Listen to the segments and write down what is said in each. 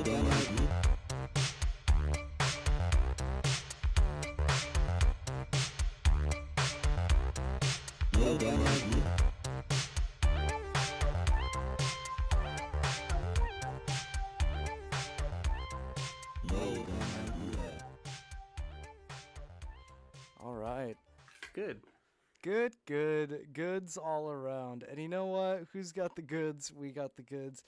All right. Good. Good. Goods all around. And you know what? Who's got the goods? We got the goods.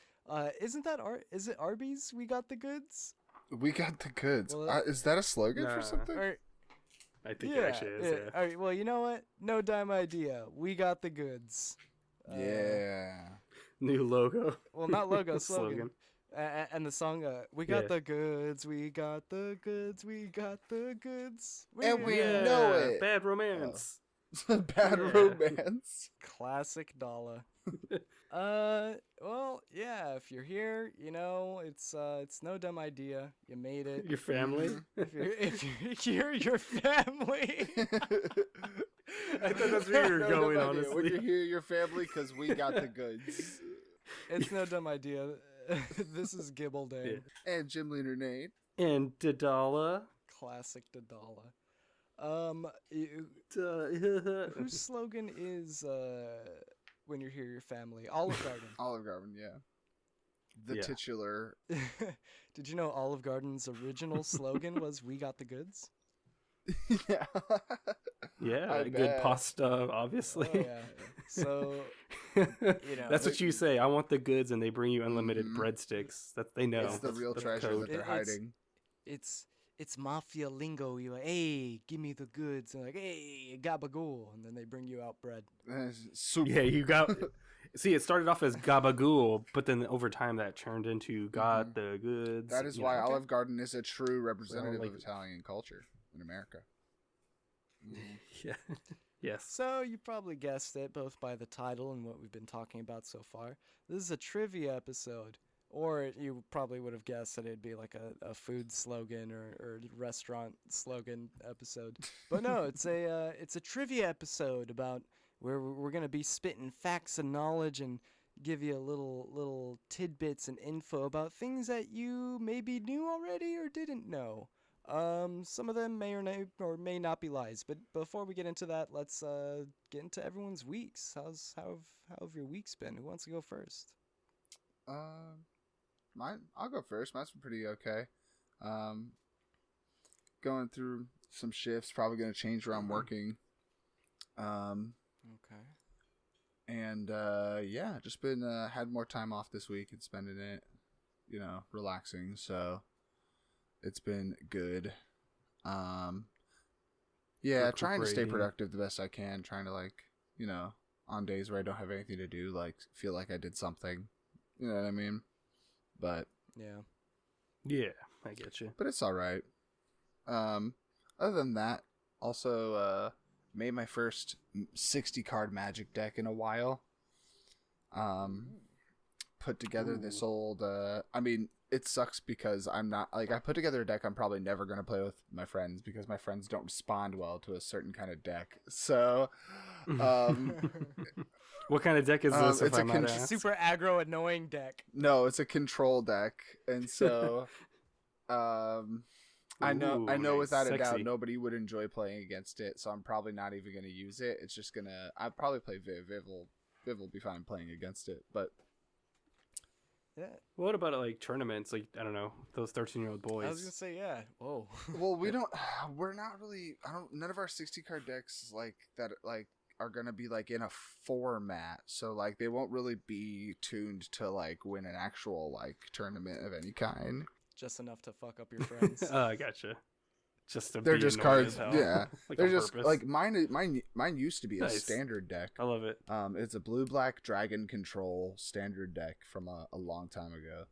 Isn't that is it Arby's? We got the goods? We got the goods. Well, Is that a slogan Nah. for something? I think it actually is. Yeah. All right. Well, you know what? No dime idea. We got the goods. Yeah. New logo. Well, not logo, slogan. And the song, we got the goods, we got the goods, we got the goods. And we know it. Bad romance. Bad romance. Classic Dala. Well, yeah, if you're here, you know, it's no dumb idea. You made it. Your family? If you're your family. I thought that's where you were going, honestly. When you hear your family, because we got the goods. It's no dumb idea. This is Giddbledang. Yeah. And GymleaderNate. And Dala. Classic Dala. Whose slogan is when you hear your family? Olive Garden. Olive Garden, yeah. The titular. Did you know Olive Garden's original slogan was "We got the goods"? Yeah. Yeah, good pasta, obviously. Oh, yeah. So, you know, that's what you say. I want the goods, and they bring you unlimited breadsticks. That they know. It's the real treasure that they're hiding. It's mafia lingo. You're like, hey, give me the goods, and like, hey, gabagool, and then they bring you out bread. Soup. Yeah, you got. See, it started off as gabagool, but then over time that turned into got the goods. That is why Olive Garden is a true representative of Italian culture in America. Yeah. Yes. So you probably guessed it, both by the title and what we've been talking about so far. This is a trivia episode. Or you probably would have guessed that it'd be like a food slogan or restaurant slogan episode. But no, it's a trivia episode about where we're going to be spitting facts and knowledge and give you a little tidbits and info about things that you maybe knew already or didn't know. Some of them may or may not be lies. But before we get into that, let's get into everyone's weeks. How have your weeks been? Who wants to go first? I'll go first. Mine's been pretty okay. Going through some shifts, probably going to change where I'm working. Okay. And yeah, just been had more time off this week and spending it, relaxing. So it's been good. Yeah, trying to stay productive the best I can. Trying to on days where I don't have anything to do, feel like I did something. You know what I mean? But yeah, I get you. But it's all right. Other than that, also made my first 60 card Magic deck in a while. Put together this old. It sucks because I'm not I put together a deck I'm probably never going to play with my friends because my friends don't respond well to a certain kind of deck. So, what kind of deck is this? It's a super aggro, annoying deck. No, it's a control deck, and so I know without a doubt nobody would enjoy playing against it. So I'm probably not even going to use it. It's just I'll probably play Viv. Viv will be fine playing against it, but. Yeah. What about tournaments? I don't know, those 13-year-old boys. I was gonna say, yeah. Whoa. Well, we're not really. None of our 60 card decks are gonna be in a format, so they won't really be tuned to win an actual tournament of any kind. Just enough to fuck up your friends. I gotcha. They're just cards, yeah. They're just purpose. mine used to be a standard deck. I love it. It's a blue-black dragon control standard deck from a long time ago,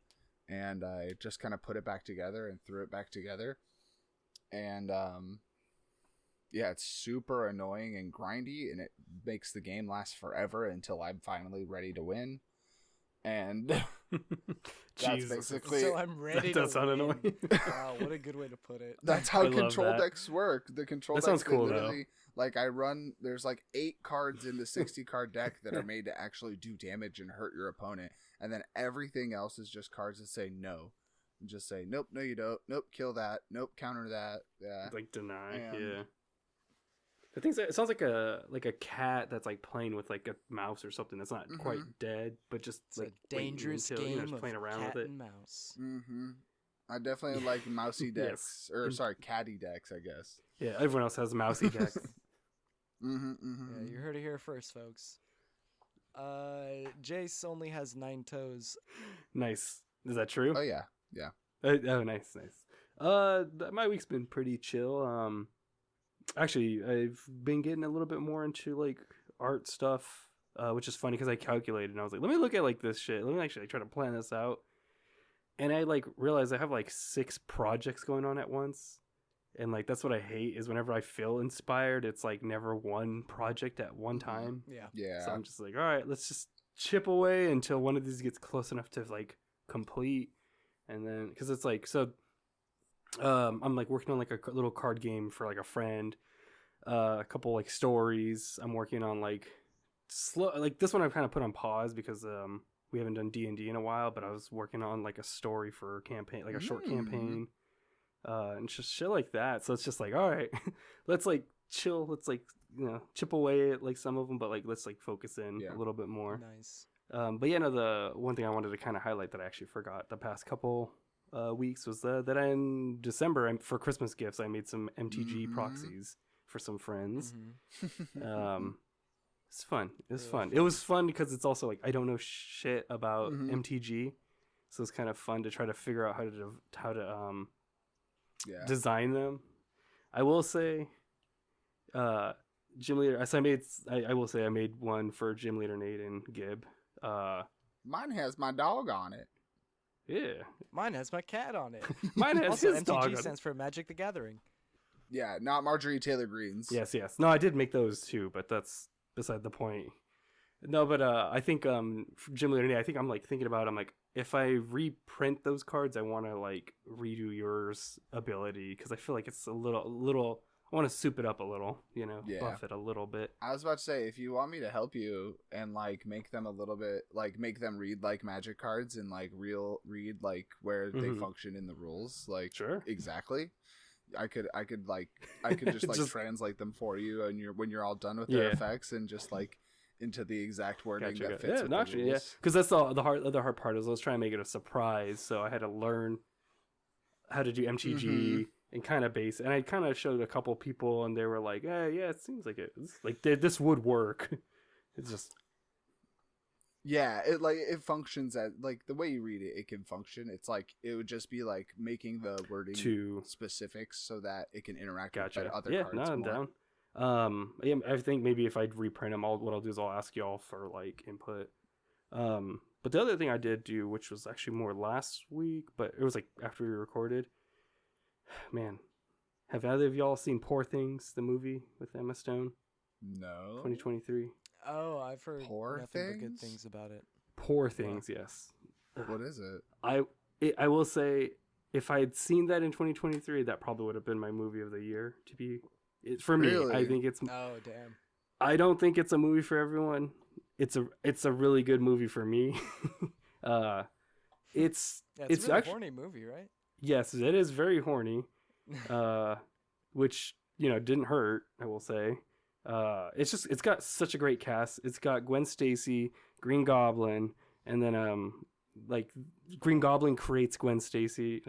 and I just kind of put it back together and threw it back together, and yeah, it's super annoying and grindy, and it makes the game last forever until I'm finally ready to win. And that's basically. So I'm ready. That does sound annoying. Wow, what a good way to put it. That's how control decks work. The control decks sounds cool, literally, I run. There's 8 cards in the 60 card deck that are made to actually do damage and hurt your opponent, and then everything else is just cards that say no. and just say, nope, no, you don't. Nope, kill that. Nope, counter that. Yeah. Like deny. And- Yeah. I think it sounds like a cat that's like playing with like a mouse or something that's not quite dead, but just It's like a dangerous waiting until, game just of playing around cat with it. and mouse. Mm-hmm. I definitely like mousy decks, or And- sorry, catty decks, I guess. Yeah, everyone else has mousy decks. Yeah, you heard it here first, folks. Jace only has 9 toes. Nice. Is that true? Oh yeah. Oh, nice. My week's been pretty chill. Actually, I've been getting a little bit more into like art stuff, which is funny because I calculated and I was like, let me look at like this shit. Let me actually try to plan this out. And I like realized I have like 6 projects going on at once. And like that's what I hate is whenever I feel inspired, it's like never one project at one time. Yeah. Yeah. So I'm just like, all right, let's just chip away until one of these gets close enough to like complete. And then because it's like I'm like working on like a little card game for like a friend, a couple like stories. I'm working on like like this one I've kind of put on pause because we haven't done D&D in a while, but I was working on like a story for a campaign, like a short campaign, and just shit like that. So it's just like, all right, let's like chill, let's like chip away at like some of them, but like let's like focus in a little bit more. Nice. But yeah, no, the one thing I wanted to kind of highlight that I actually forgot the past couple weeks was that in December for Christmas gifts I made some MTG proxies for some friends. It's fun. It was fun. It was fun because it's also like I don't know shit about MTG, so it's kind of fun to try to figure out how to design them. I will say, Gym Leader. As I will say I made one for GymleaderNate and Gib. Mine has my dog on it. Yeah. Mine has my cat on it. Mine has Also, his MTG dog on it. stands for Magic the Gathering. Yeah, not Marjorie Taylor Greene's. Yes. No, I did make those too, but that's beside the point. No, but I think GymleaderNate, I think I'm like thinking about I'm like if I reprint those cards, I want to like redo yours ability because I feel like it's a little. I want to soup it up a little, buff it a little bit. I was about to say, if you want me to help you and like make them a little bit, like make them read like Magic cards and like read like where they function in the rules, like sure, exactly. I could just like translate them for you, and when you're all done with their effects and just like into the exact wording that fits with the rules. Because that's the hard part is I was trying to make it a surprise, so I had to learn how to do MTG. And kind of base, and I kind of showed a couple people, and they were like, "Yeah, it seems like this would work." It's just, it functions as like the way you read it. It can function. It's like it would just be like making the wording specifics so that it can interact with other cards. Yeah, no, I'm down. I think maybe if I reprint them, what I'll do is I'll ask y'all for like input. But the other thing I did do, which was actually more last week, but it was like after we recorded. Man, have either of y'all seen Poor Things, the movie with Emma Stone? No. 2023. Oh, I've heard Poor nothing but good Things? things about it. Poor Things, yes. What is it? I will say, if I had seen that in 2023, that probably would have been my movie of the year. For me, Really? I think it's. Oh, damn. I don't think it's a movie for everyone. It's a really good movie for me. It's a really actually horny movie, right? Yes, it is very horny, which didn't hurt. I will say, it's got such a great cast. It's got Gwen Stacy, Green Goblin, and then like Green Goblin creates Gwen Stacy.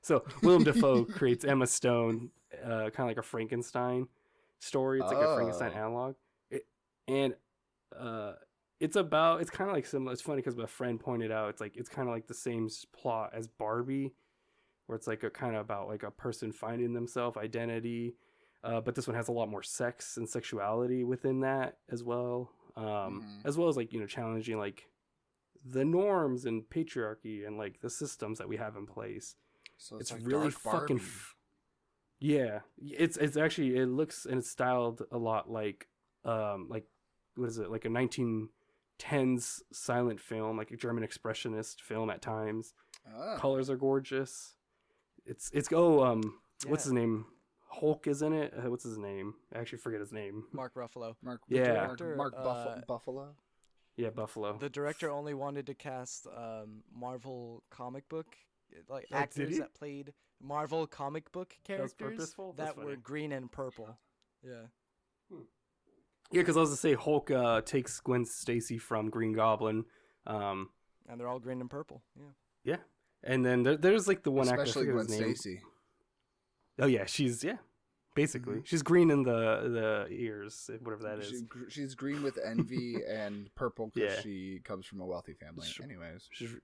So Willem Dafoe creates Emma Stone, kind of like a Frankenstein story. It's like a Frankenstein analog, it's kind of like similar. It's funny because my friend pointed out it's kind of like the same plot as Barbie. Where it's like a kind of about like a person finding themselves identity, but this one has a lot more sex and sexuality within that as well, as well as like challenging like the norms and patriarchy and like the systems that we have in place. So it's like really Dark fucking. Yeah, it's actually it looks and it's styled a lot like what is it, like a 1910s silent film, like a German expressionist film at times. Colors are gorgeous. It's what's his name? Hulk is in it. What's his name? I actually forget his name. Mark Ruffalo. Mark Buffalo. Yeah, Buffalo. The director only wanted to cast Marvel comic book like Oh, did actors he? that played Marvel comic book That was characters purposeful? That's that were funny. green and purple. Yeah. Yeah, because I was to say Hulk takes Gwen Stacy from Green Goblin. Um, And they're all green and purple. Yeah. yeah, and then there's like the one actor, I Especially forget Gwen his name. Stacy. Oh yeah, she's basically Mhm. she's green in the ears, whatever that is. She's green with envy and purple because Yeah. she comes from a wealthy family. Sure. Anyways. She's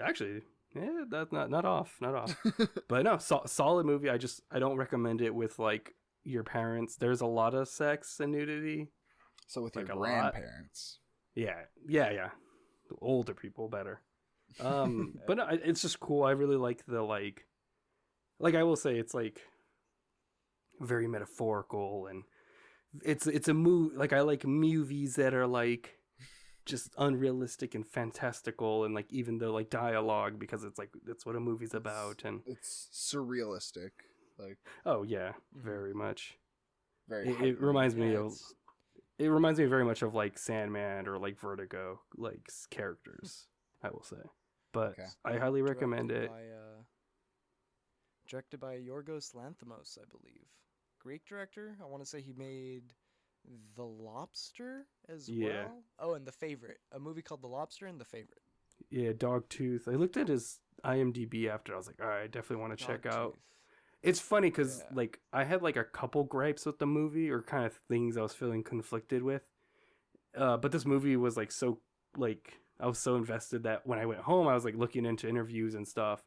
actually, yeah, that's not off, not off. But no, solid movie. I don't recommend it with like your parents. There's a lot of sex and nudity. So with Like your a lot. grandparents. Yeah. The older people better. But no, it's just cool. I really like the like I will say it's like very metaphorical, and it's a movie. Like I like movies that are like just unrealistic and fantastical, and like even the like dialogue, because it's like that's what a movie's about. And It's surrealistic. Like oh yeah, Mhm. very much. very It heightened. reminds me Yeah, of it's- it reminds me very much of like Sandman or like Vertigo, like characters, I will say. But Okay. I highly recommend directed it. Directed by Yorgos Lanthimos, I believe. Greek director. I want to say he made The Lobster as Yeah. well. Oh, and The Favorite. A movie called The Lobster and The Favorite. Yeah, Dogtooth. I looked at his IMDb after. I was like, all right, I definitely want to check out. Dogtooth. It's funny because Yeah. like I had like a couple gripes with the movie, or kind of things I was feeling conflicted with. But this movie was like so like I was so invested that when I went home, I was like looking into interviews and stuff,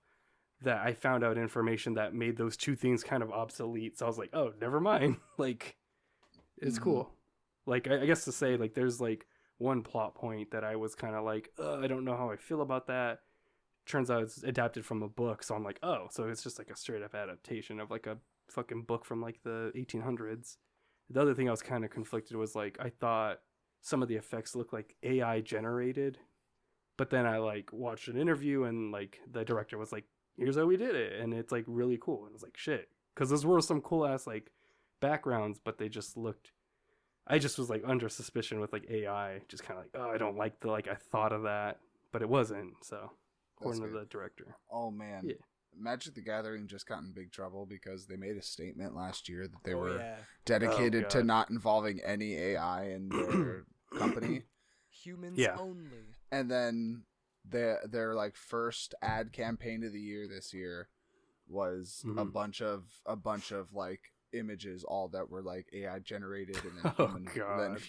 that I found out information that made those two things kind of obsolete. So I was like, oh, never mind. Like, it's Mhm. cool. Like, I guess to say, like, there's like one plot point that I was kind of like, I don't know how I feel about that. Turns out it's adapted from a book. So I'm like, oh, so it's just like a straight up adaptation of like a fucking book from like the 1800s. The other thing I was kind of conflicted was like, I thought some of the effects looked like AI generated. But then I like watched an interview, and like the director was like, here's how we did it, and it's like really cool. And I was like, shit, because those were some cool ass like backgrounds, but they just looked. I just was like under suspicion with like AI, just kind of like, oh, I don't like the like I thought of that, but it wasn't. So according to good. the director, Oh man. Yeah. Magic the Gathering just got in big trouble because they made a statement last year that they Oh, were yeah. dedicated to God. not involving any AI in their company. Humans Yeah. only. And then their like first ad campaign of the year this year was a Mhm. bunch of like images, all that were like AI generated and then, Oh, God. then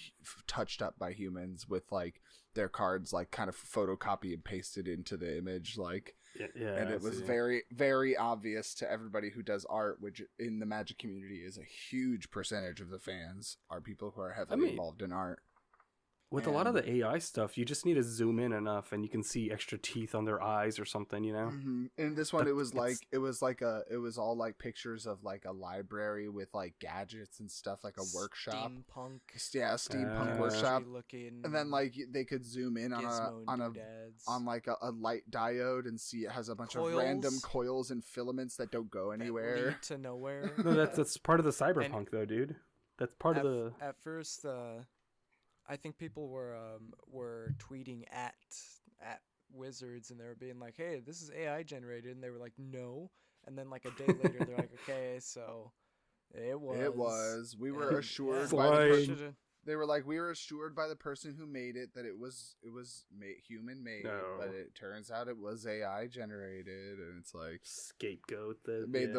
touched up by humans with like their cards like kind of photocopy and pasted into the image, like. yeah, And I it was see. very, very obvious to everybody who does art, which in the Magic community is a huge percentage of the fans are people who are heavily involved in art. With a lot of the AI stuff, you just need to zoom in enough, and you can see extra teeth on their eyes or something, you know. In this one, But it was it's- it was all like pictures of like a library with like gadgets and stuff, like a workshop. Steampunk. Yeah, a steampunk Uh, workshop. Looking. And then like they could zoom in gizmo on doodads. like a light diode and see it has a bunch of random Coils. coils and filaments that don't go that anywhere. lead to nowhere. No, that's part of the cyberpunk, though, dude. That's part of the. At first, I think people were tweeting at Wizards, and they were being like, "Hey, this is AI generated," and they were like, "No." And then like a day later, they're like, "Okay, so it was." It was. We were And, assured yeah. by the Fine. person. They were like, we were assured by the person who made it that it was human made, No. but it turns out it was AI generated, and it's like Scapegoat that it made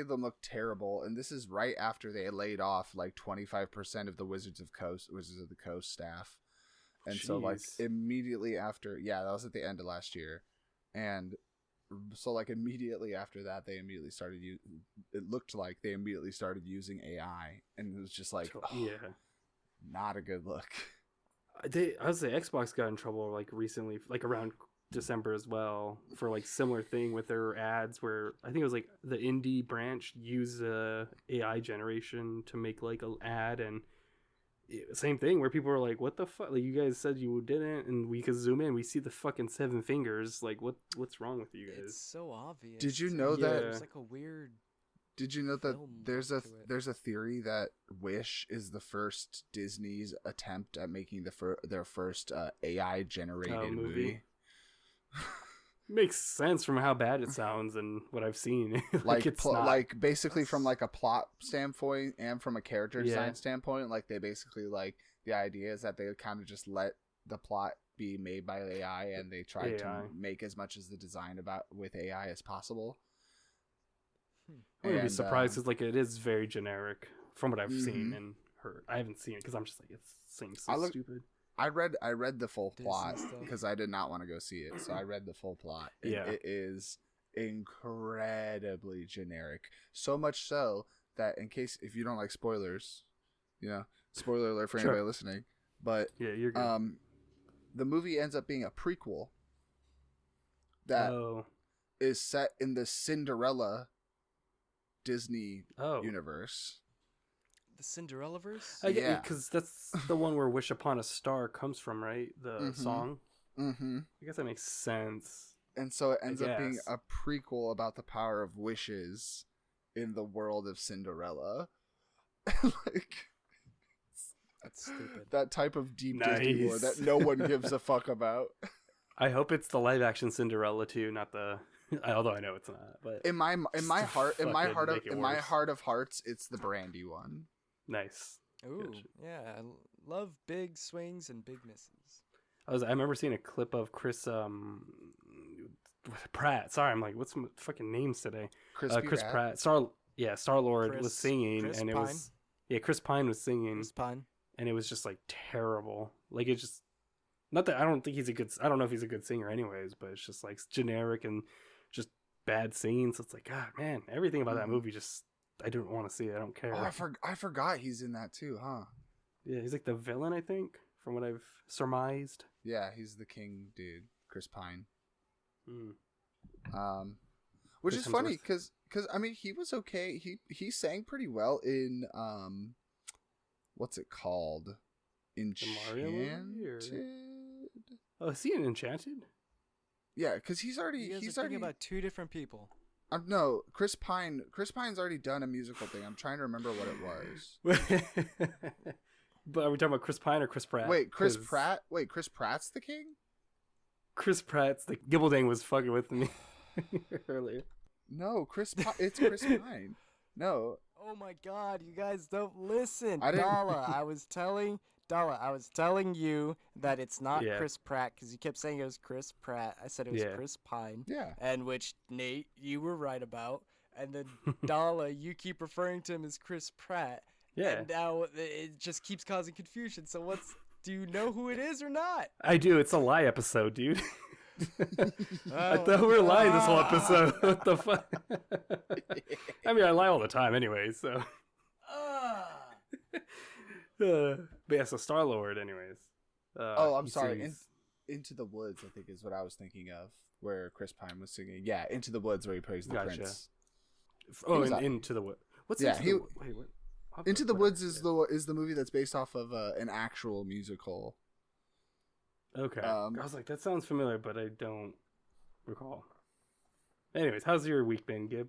them look terrible. And this is right after they had laid off like 25% of the Wizards of the Coast staff, and so like Jeez. immediately after, yeah, that was at the end of last year, and so like immediately after that, it looked like they immediately started using AI, and it was just like, yeah. not a good look. I would say Xbox got in trouble like recently, like around December as well, for like similar thing with their ads, where I think it was like the indie branch used AI generation to make like an ad, and same thing where people were like, "What the fuck? Like you guys said you didn't," and we could zoom in, we see the fucking 7 fingers. Like what's wrong with you It's guys? so obvious. Did you too. know that- There's like a weird. Did you know that Film there's to it. a theory that Wish is the first Disney's attempt at making their first AI generated movie? movie? Makes sense from how bad it sounds and what I've seen. Like it's not. like basically from like a plot standpoint and from a character design standpoint, like they basically like the idea is that they kind of just let the plot be made by AI and they try to make as much as the design about with AI as possible. I wouldn't be surprised because like it is very generic from what I've seen and heard. I haven't seen it because I'm just like it seems so stupid. I read the full Disney plot stuff. because I did not want to go see it, so I read the full plot. And it is incredibly generic. So much so that if you don't like spoilers, spoiler alert for anybody listening. But yeah, you're good. The movie ends up being a prequel that is set in the Cinderella Disney universe. The Cinderella-verse? Yeah, because that's the one where "Wish Upon a Star" comes from, right? The song. Mm-hmm. I guess that makes sense. And so it ends up being a prequel about the power of wishes in the world of Cinderella. Like, that's stupid. That type of deep Disney lore that no one gives a fuck about. I hope it's the live-action Cinderella too, not the. Although I know it's not, but in my heart of hearts, it's the Brandy one. Nice. Ooh, gotcha. Yeah, I love big swings and big misses. I remember seeing a clip of Chris Pratt. Sorry, I'm like, what's my fucking names today? Chris Pratt. Star-Lord was singing, and it was Chris Pine was singing. Chris Pine. And it was just like terrible. Like it just not that I don't think I don't know if he's a good singer anyways, but it's just like generic and just bad singing. So it's like, God, man, everything about that movie just I don't want to see it. I don't care. Oh, I forgot he's in that too, huh? Yeah, he's like the villain, I think, from what I've surmised. Yeah, he's the king dude, Chris Pine. Which Chris is funny because I mean he was okay. He sang pretty well in what's it called? Enchanted. Oh, is he in Enchanted? Yeah, because he's already thinking about two different people. No, Chris Pine's already done a musical thing. I'm trying to remember what it was. But are we talking about Chris Pine or Chris Pratt? Wait, Chris Pratt? Wait, Chris Pratt's the king? Chris Pratt's the Giddbledang was fucking with me earlier. No, it's Chris Pine. No. Oh my God, you guys don't listen. Dala, I was telling you that it's not Chris Pratt because you kept saying it was Chris Pratt. I said it was Chris Pine. Yeah. And which, Nate, you were right about. And then Dala, you keep referring to him as Chris Pratt. Yeah. And now it just keeps causing confusion. So do you know who it is or not? I do. It's a lie episode, dude. I thought we were lying this whole episode. What the fuck? I mean, I lie all the time anyway, so. But yeah, so Star-Lord, anyways. I'm sorry. Into the Woods, I think, is what I was thinking of, where Chris Pine was singing. Yeah, Into the Woods, where he plays the prince. Oh, Into the Woods. What's Into the Woods? Wait, what? Into the Woods is the movie that's based off of an actual musical. Okay. I was like, that sounds familiar, but I don't recall. Anyways, how's your week been, Gib?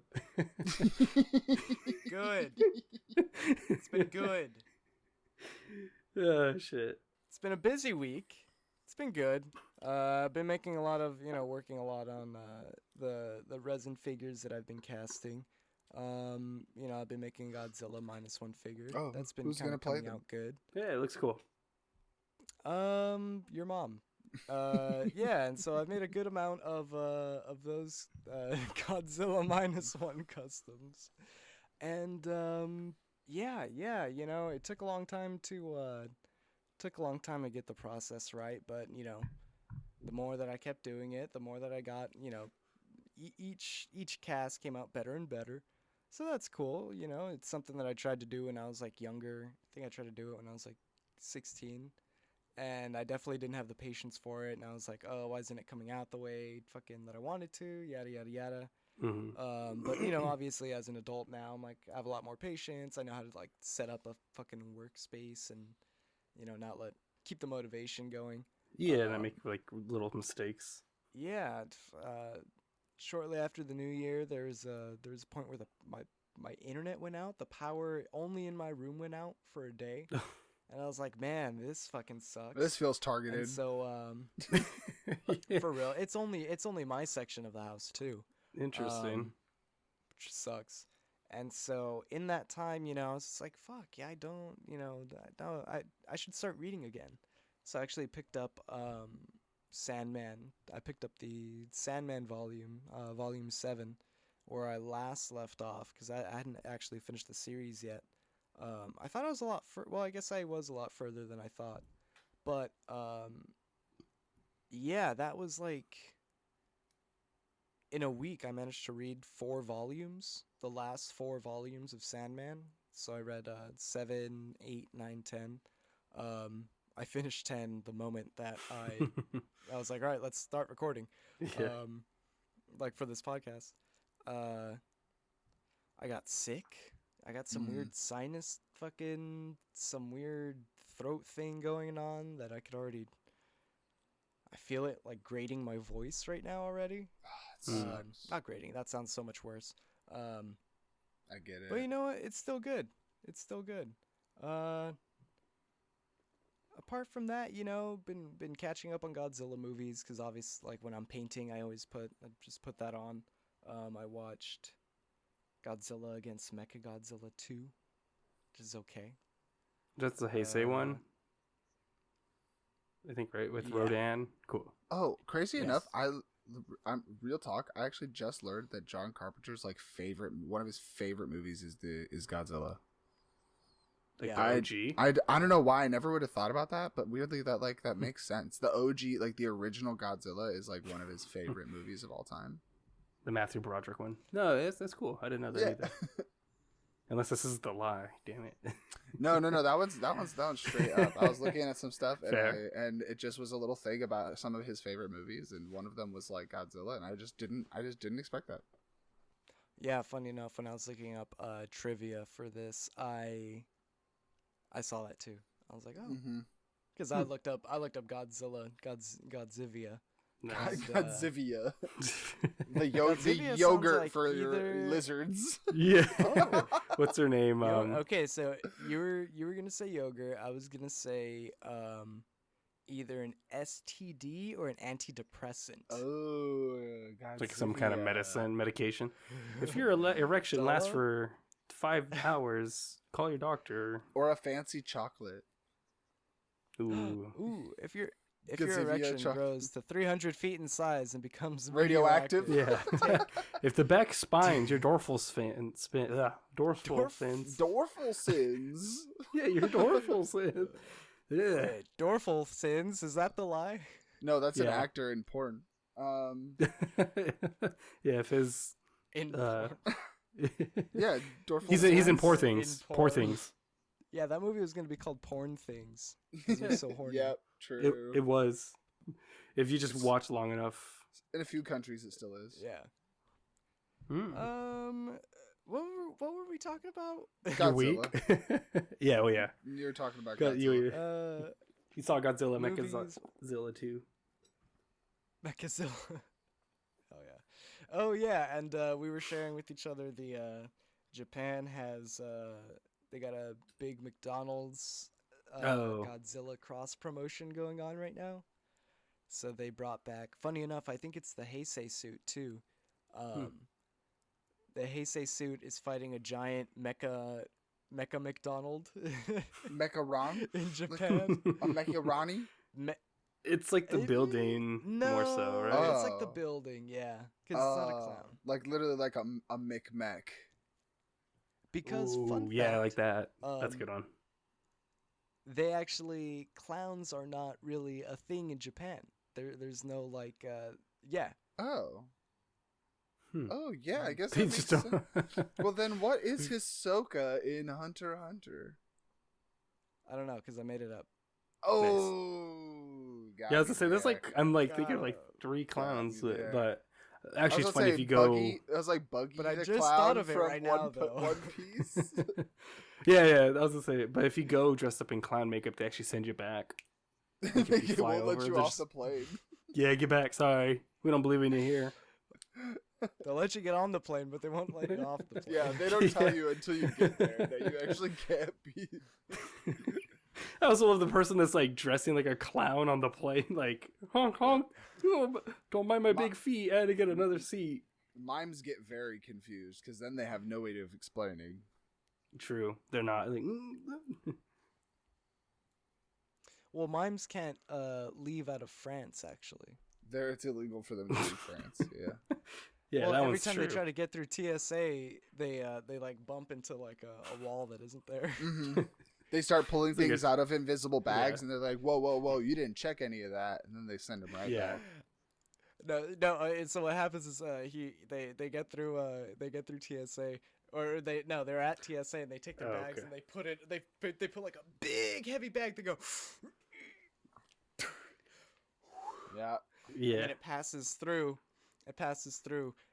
Good. It's been good. Oh, shit. It's been a busy week. It's been good. I've been making a lot of, working a lot on the resin figures that I've been casting. I've been making Godzilla -1 figure. Oh, that's been who's gonna play coming out good. Yeah, it looks cool. Your mom. Yeah, and so I've made a good amount of those Godzilla -1 customs, and it took a long time to get the process right, but the more that I kept doing it, the more that I got, each cast came out better and better. So that's cool, it's something that I tried to do when I was like younger. I think I tried to do it when I was like 16. And I definitely didn't have the patience for it. And I was like, oh, why isn't it coming out the way that I wanted to? Yada, yada, yada. Mm-hmm. But, obviously as an adult now, I'm like, I have a lot more patience. I know how to like set up a fucking workspace and, keep the motivation going. Yeah, and I make like little mistakes. Yeah. Shortly after the new year, there's a point where my internet went out. The power only in my room went out for a day. And I was like, man, this fucking sucks. This feels targeted. And so, Yeah. For real. It's only my section of the house too. Interesting. Which sucks. And so in that time, I was just like, fuck, yeah, I don't, no, I should start reading again. So I actually picked up Sandman. I picked up the Sandman volume 7, where I last left off, because I hadn't actually finished the series yet. I thought I was well, I guess I was a lot further than I thought. But yeah, that was like, in a week I managed to read 4 volumes, the last 4 volumes of Sandman. So I read 7, 8, 9, 10. I finished 10 the moment that I was like, all right, let's start recording. Yeah. Like for this podcast. I got sick. I got some weird sinus some weird throat thing going on that I feel it like grating my voice right now already. Not grating, that sounds so much worse. I get it. But you know what? It's still good. Apart from that, been catching up on Godzilla movies, because obviously, like when I'm painting, I just put that on. I watched Godzilla against Mechagodzilla 2, which is okay. That's the Heisei one, I think, right? With Rodan. Cool. Oh, crazy Yes. enough, I'm real talk. I actually just learned that John Carpenter's one of his favorite movies is Godzilla. Like Yeah. the OG. I don't know why I never would have thought about that, but weirdly that makes sense. The OG, like the original Godzilla, is like one of his favorite movies of all time. The Matthew Broderick one. No, that's cool. I didn't know that either. Unless this is the lie. Damn it. No. That one's straight up. I was looking at some stuff Fair. and it just was a little thing about some of his favorite movies, and one of them was like Godzilla, and I just didn't expect that. Yeah, funny enough, when I was looking up trivia for this, I saw that too. I was like, oh, because I looked up Godzilla, Godzivia. Nice. Godzivia. the Godzivia sounds yogurt like for your either- lizards. Yeah. Oh. What's her name? Okay, so you were gonna say yogurt. I was gonna say either an STD or an antidepressant. Oh, Godzivia. Like some kind of medication. If your erection lasts Dala? for 5 hours, call your doctor. Or a fancy chocolate. Ooh. Ooh, if your Godzivia erection chocolate. grows to 300 feet in size and becomes Radioactive? Yeah. If the back spines, your dorsal fins. Dorsal fins. Dorsal sins. Yeah, your dorsal fins. Yeah. Wait, Dorful sins, is that the lie? No, that's an Yeah. actor in porn. Yeah, if his. In Yeah, Dorful He's in sins. Poor Things. In Poor porn. Things. Yeah, that movie was gonna be called Porn Things. 'Cause it was so horny. Yep, true. It was. If you just watch long enough. In a few countries, it still is. Yeah. Hmm. What were we talking about? Your week? Yeah, well, yeah. You're talking about Got Godzilla. you. You saw Godzilla, movies. Mechagodzilla 2. Mechazilla. Oh yeah, and we were sharing with each other the Japan has they got a big McDonald's Godzilla cross promotion going on right now. So they brought back, funny enough, I think it's the Heisei suit too. The Heisei suit is fighting a giant mecha McDonald Mecha-ron? in Japan. A Mecha-rani? It's like the building more so, right? It's like the building, yeah, because it's not a clown. Like literally like a Mech. Because Ooh, fun yeah, fact, like that. That's a good one. they actually, clowns are not really a thing in Japan. There's no like yeah. Oh. Oh yeah, I guess They that just makes don't. sense. Well then what is Hisoka in Hunter x Hunter? I don't know, because I made it up. Oh, got Yeah, I was me gonna say there's there. like I'm like thinking of Got like 3 clowns, you there. but I actually was it's gonna funny say if you go. Buggy, I was like Buggy, But I the just clown thought of it from right now, though. One Piece. Yeah, I was gonna say, but if you go dressed up in clown makeup, they actually send you back. Like, if you They fly won't let over, you they're off just- the plane. Yeah, get back. Sorry, we don't believe in you here. They'll let you get on the plane, but they won't let you off the plane. Yeah, they don't tell you until you get there that you actually can't be. I also love the person that's like dressing like a clown on the plane, like honk honk. Oh, don't mind my big feet. I had to get another seat. Mimes get very confused because then they have no way of explaining. True, they're not like. Well, mimes can't leave out of France, actually. There, it's illegal for them to leave France. Yeah. Yeah, well, that every one's time true. they try to get through TSA, they like bump into like a wall that isn't there. Mm-hmm. They start pulling It's like things out of invisible bags, Yeah. and they're like, "Whoa, whoa, whoa! You didn't check any of that," and then they send them right Yeah. back. No. And so what happens is they get through TSA, or they're at TSA and they take their Oh, bags okay. and they put like a big heavy bag. They go, Yeah. and Yeah. then it passes through.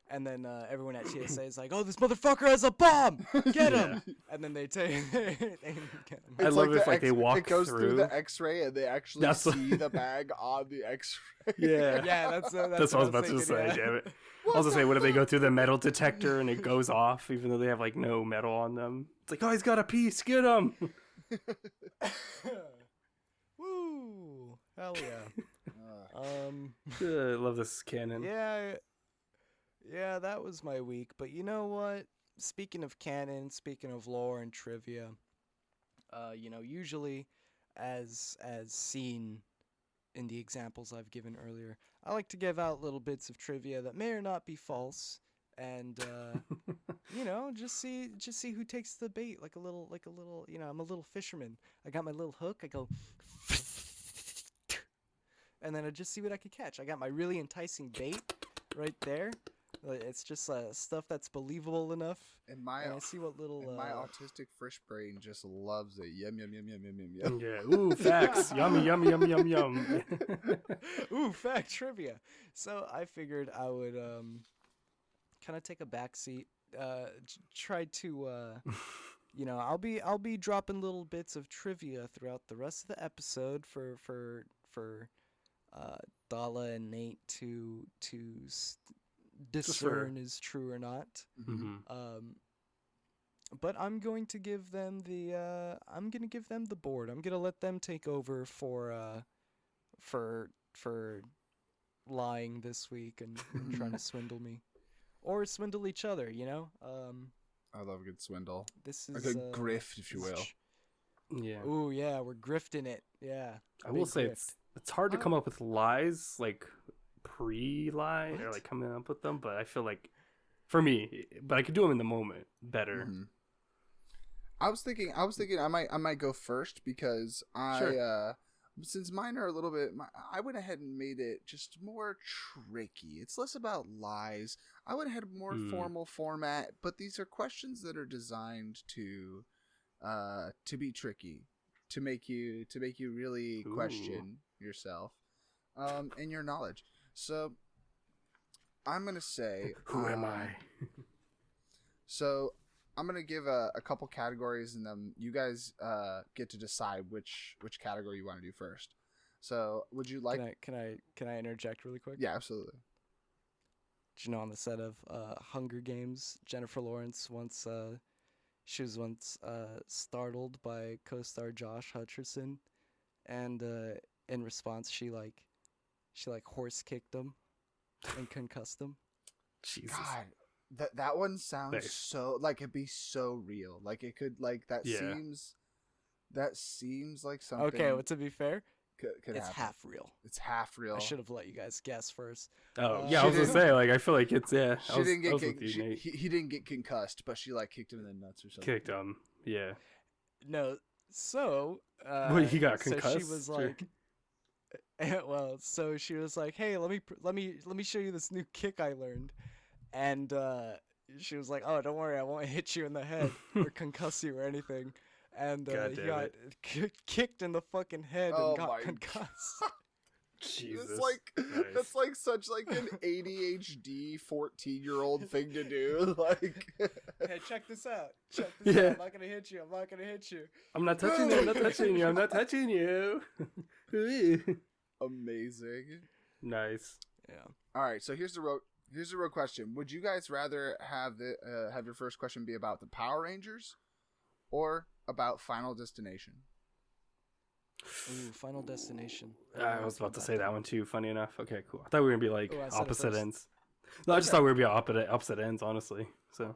And then everyone at TSA is like, "Oh, this motherfucker has a bomb! Get him!" And then they take they get him. I love if like they walk It goes through through. the X-ray, and they actually That's what- see the bag on the X-ray. Yeah. Yeah, that's That's what I was about to thinking, say. yeah. Damn it. I was gonna say, what if they go through the metal detector and it goes off, even though they have like no metal on them? It's like, oh, he's got a piece. Get him. Woo! Hell yeah. Uh, I love this canon. Yeah, that was my week. But you know what? Speaking of canon, speaking of lore and trivia, usually, as seen in the examples I've given earlier, I like to give out little bits of trivia that may or not be false, and just see who takes the bait. Like a little, I'm a little fisherman. I got my little hook. I go. And then I just see what I could catch. I got my really enticing bait right there. It's just stuff that's believable enough. and my And I see what little. and my autistic fish brain just loves it. Yum yum yum yum yum yum yum. Yeah. Ooh, facts. Yummy, yummy, yum, yum, yum. Ooh, fact trivia. So I figured I would kind of take a backseat. Try to I'll be dropping little bits of trivia throughout the rest of the episode for Dala and Nate to discern is true or not. Mhm. But I'm going to give them the board. I'm gonna let them take over for lying this week and trying to swindle me, or swindle each other. I love a good swindle. This A is good grift, if you this is will. Yeah. Ooh, yeah, we're grifting it. Yeah. I will big say grift. it's hard to Oh. come up with lies, like pre-lie or like coming up with them, but I feel like for me, but I could do them in the moment better. Mhm. I was thinking I might go first because since mine are a little bit, I went ahead and made it just more tricky. It's less about lies. I went ahead more formal format, but these are questions that are designed to be tricky, to make you really question yourself, and your knowledge. So I'm gonna say, Who am I? So I'm gonna give a couple categories, and then you guys get to decide which category you want to do first. So would you like? Can I interject really quick? Yeah, absolutely. Did you know on the set of Hunger Games, Jennifer Lawrence she was once startled by co-star Josh Hutcherson, and in response she horse kicked him and concussed him. Jesus. God, that one sounds Nice. so like it'd be so real. Like it could that Yeah. seems like something. Okay, well, to be fair, could it's happen. half real. It's half real. I should have let you guys guess first. Oh, Uh, yeah, I was gonna say, like, I feel like it's, yeah. She I was, didn't I get was with kicked. you, Nate. He didn't get concussed, but she kicked him in the nuts or something. Kicked him. Yeah. No, so Wait, he got so she concussed, was or- like, well, so she was like, "Hey, let me show you this new kick I learned," and she was like, "Oh, don't worry, I won't hit you in the head or concuss you or anything," and God he damn got kicked in the fucking head Oh and got my concussed. Jesus. It's like Nice. that's like such like an ADHD 14-year-old thing to do. Like, Hey, check this out. Check this Yeah. out. I'm not gonna hit you. I'm not gonna hit you. I'm not touching you. I'm not touching you. I'm not touching you. amazing. Nice. Yeah. All right, so here's the real question. Would you guys rather have have your first question be about the Power Rangers or about Final Destination? Ooh, Final Destination. I was about to say that one too. Funny enough. Okay, cool. I thought we were gonna be like Ooh, I said it opposite first. ends. No, I just Okay. thought we were gonna be opposite ends, honestly. So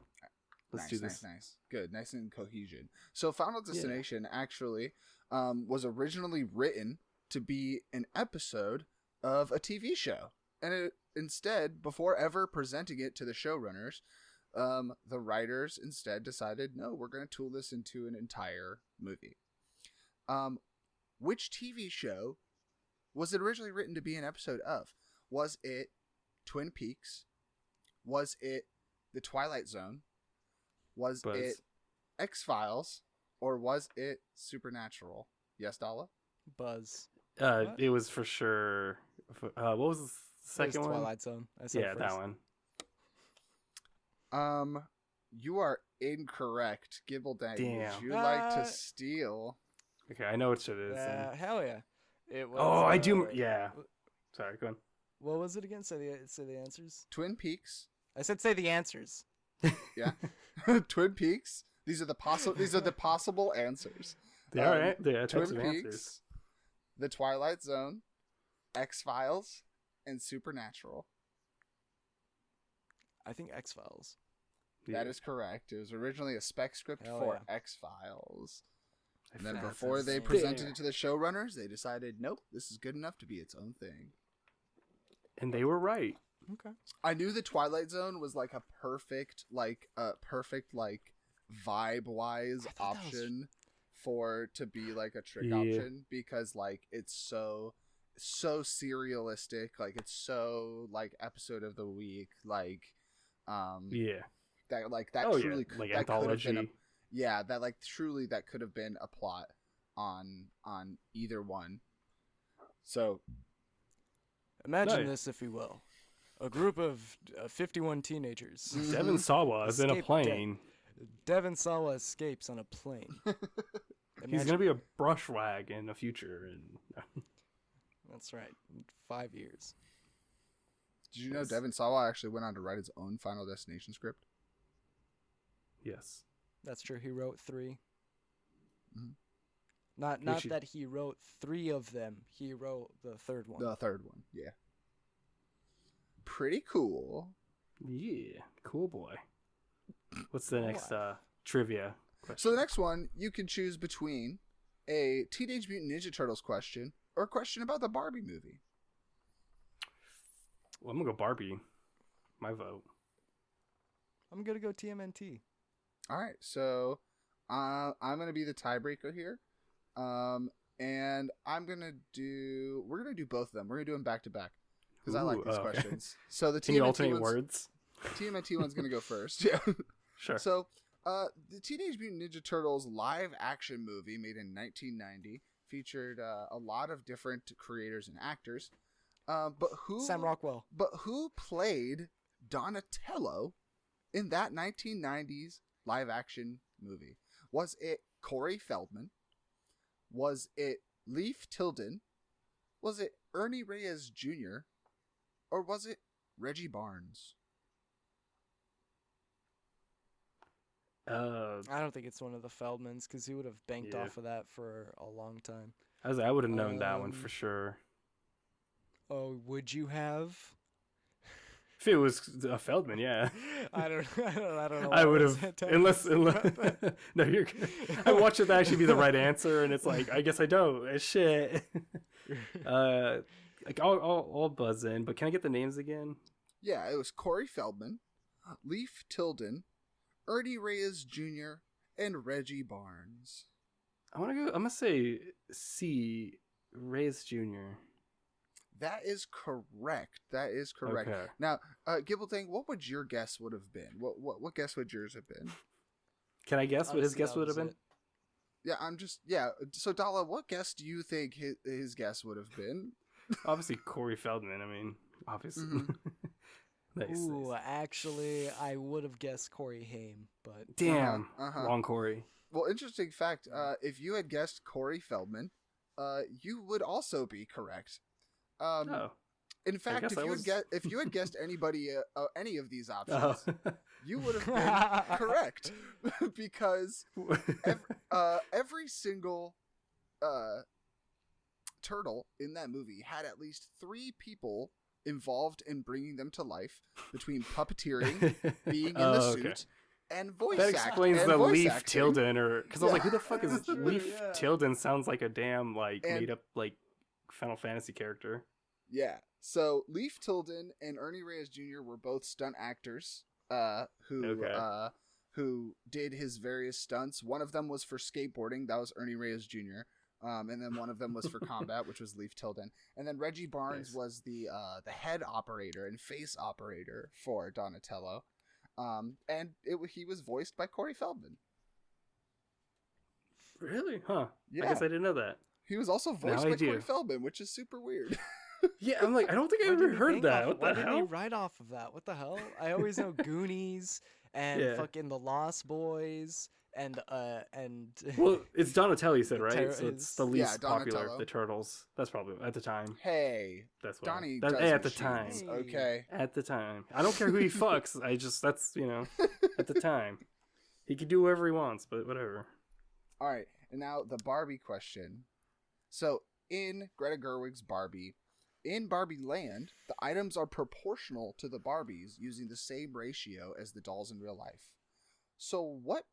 let's Nice, do this. nice. Good, nice and cohesion. So, Final Destination actually was originally written to be an episode of a TV show, and instead, before ever presenting it to the showrunners, the writers instead decided, no, we're going to tool this into an entire movie. Which TV show was it originally written to be an episode of? Was it Twin Peaks? Was it The Twilight Zone? Was Buzz. it X-Files? Or was it Supernatural? Yes, Dala? Buzz. It was for sure. What was the It was second one? Twilight Zone. I said Yeah, it that first. one. You are incorrect. Giddbledang, Damn. would you like to steal? Okay, I know what it is. Hell yeah. It was. Oh, I do. Yeah. Sorry, go on. What was it again? Say the answers. Twin Peaks. I said say the answers. Yeah. Twin Peaks. These are the possible answers. Yeah, all right. Yeah, Twin types of Peaks, answers. The Twilight Zone, X-Files, and Supernatural. I think X-Files. Yeah. That is correct. It was originally a spec script Hell for yeah. X-Files. And then That's before they insane. presented it to the showrunners, they decided, nope, this is good enough to be its own thing. And they were right. Okay. I knew the Twilight Zone was like a perfect vibe-wise I thought that was- option to be like a trick Yeah. option, because like it's so serialistic, like it's so like episode of the week, like Yeah. that Oh, truly yeah. Like that could have been anthology. that could have been a plot on either one. So Imagine Nice. this, if you will. A group of 51 teenagers. Devin Sawa is in a Escape plane. Devin Sawa escapes on a plane. He's gonna be a brushwag in the future, and That's right. 5 years. did you know Yes. Devin Sawa actually went on to write his own Final Destination script? yes, That's true. He wrote 3. Mhm. Not Which that he wrote 3 of them. He wrote the third one. The third one, yeah. Pretty cool. yeah, cool boy. What's the Cool next boy. trivia question? So the next one, you can choose between a Teenage Mutant Ninja Turtles question or a question about the Barbie movie. Well, I'm gonna go Barbie. My vote. Mm-hmm. I'm gonna go TMNT. All right, so I'm gonna be the tiebreaker here, and we're gonna do both of them. We're gonna do them back to back because I like Ooh, these okay. questions. So the Can you TMNT alternate one's, words? TMNT one's gonna go first. Yeah. Sure. So, the Teenage Mutant Ninja Turtles live action movie made in 1990 featured a lot of different creators and actors. But Sam Rockwell. who played Donatello in that 1990s live action movie? Was it Corey Feldman? Was it Leif Tilden? Was it Ernie Reyes Jr.? Or was it Reggie Barnes? I don't think it's one of the Feldmans because he would have banked Yeah. off of that for a long time. I would have known that one Um, for sure. Oh, would you have? If it was a Feldman, yeah. I don't know. I why would was have, that unless tempting. no, you're good. I watched it actually be the right answer, and it's like I guess I don't. Shit. Like I'll buzz in, but can I get the names again? Yeah, it was Corey Feldman, Leif Tilden, Ernie Reyes Jr., and Reggie Barnes. I'm gonna say C. Reyes Jr. That is correct. That is correct. Okay. Now, Giddbledang, what would your guess would have been? What guess would yours have been? Can I guess what his Honestly, guess that would have was been? it. Yeah. So, Dala, what guess do you think his guess would have been? Obviously, Corey Feldman. I mean, obviously. Mhm. Nice, Ooh, nice. actually, I would have guessed Corey Haim, but Damn, Uh-huh. wrong Corey. Well, interesting fact. If you had guessed Corey Feldman, you would also be correct. Oh. In fact, guess if you had guessed anybody, any of these Oh. options, you would have been correct because every single turtle in that movie had at least 3 people involved in bringing them to life between puppeteering, being in the suit, and voice That acting. explains the Leaf acting. Tilden, or because I was like, who the fuck That's is true, Leaf yeah. Tilden? Sounds like a damn like And- made up like Final Fantasy character. Yeah. So Leif Tilden and Ernie Reyes Jr. were both stunt actors who did his various stunts. One of them was for skateboarding. That was Ernie Reyes Jr. And then one of them was for combat, which was Leif Tilden. And then Reggie Barnes was the head operator and face operator for Donatello. And he was voiced by Corey Feldman. Really? Huh. Yeah. I guess I didn't know that. He was also voiced Now I by do. Corey Feldman, which is super weird. Yeah, I'm like, I don't think I Why ever didn't he heard hang that. off- What Why the didn't he hell? write off of that? What the hell? I always know Goonies and Yeah. fucking The Lost Boys and Well, it's Donatello, you said, The right? ter- So it's is- the least Yeah, popular Donatello. of the turtles. That's probably at the time. Hey, That's why. Donnie That- does hey, at the machines, time. okay? At the time, I don't care who he fucks. That's at the time, he could do whatever he wants, but whatever. All right, and now the Barbie question. So in Greta Gerwig's Barbie, in Barbie Land, the items are proportional to the Barbies using the same ratio as the dolls in real life. So what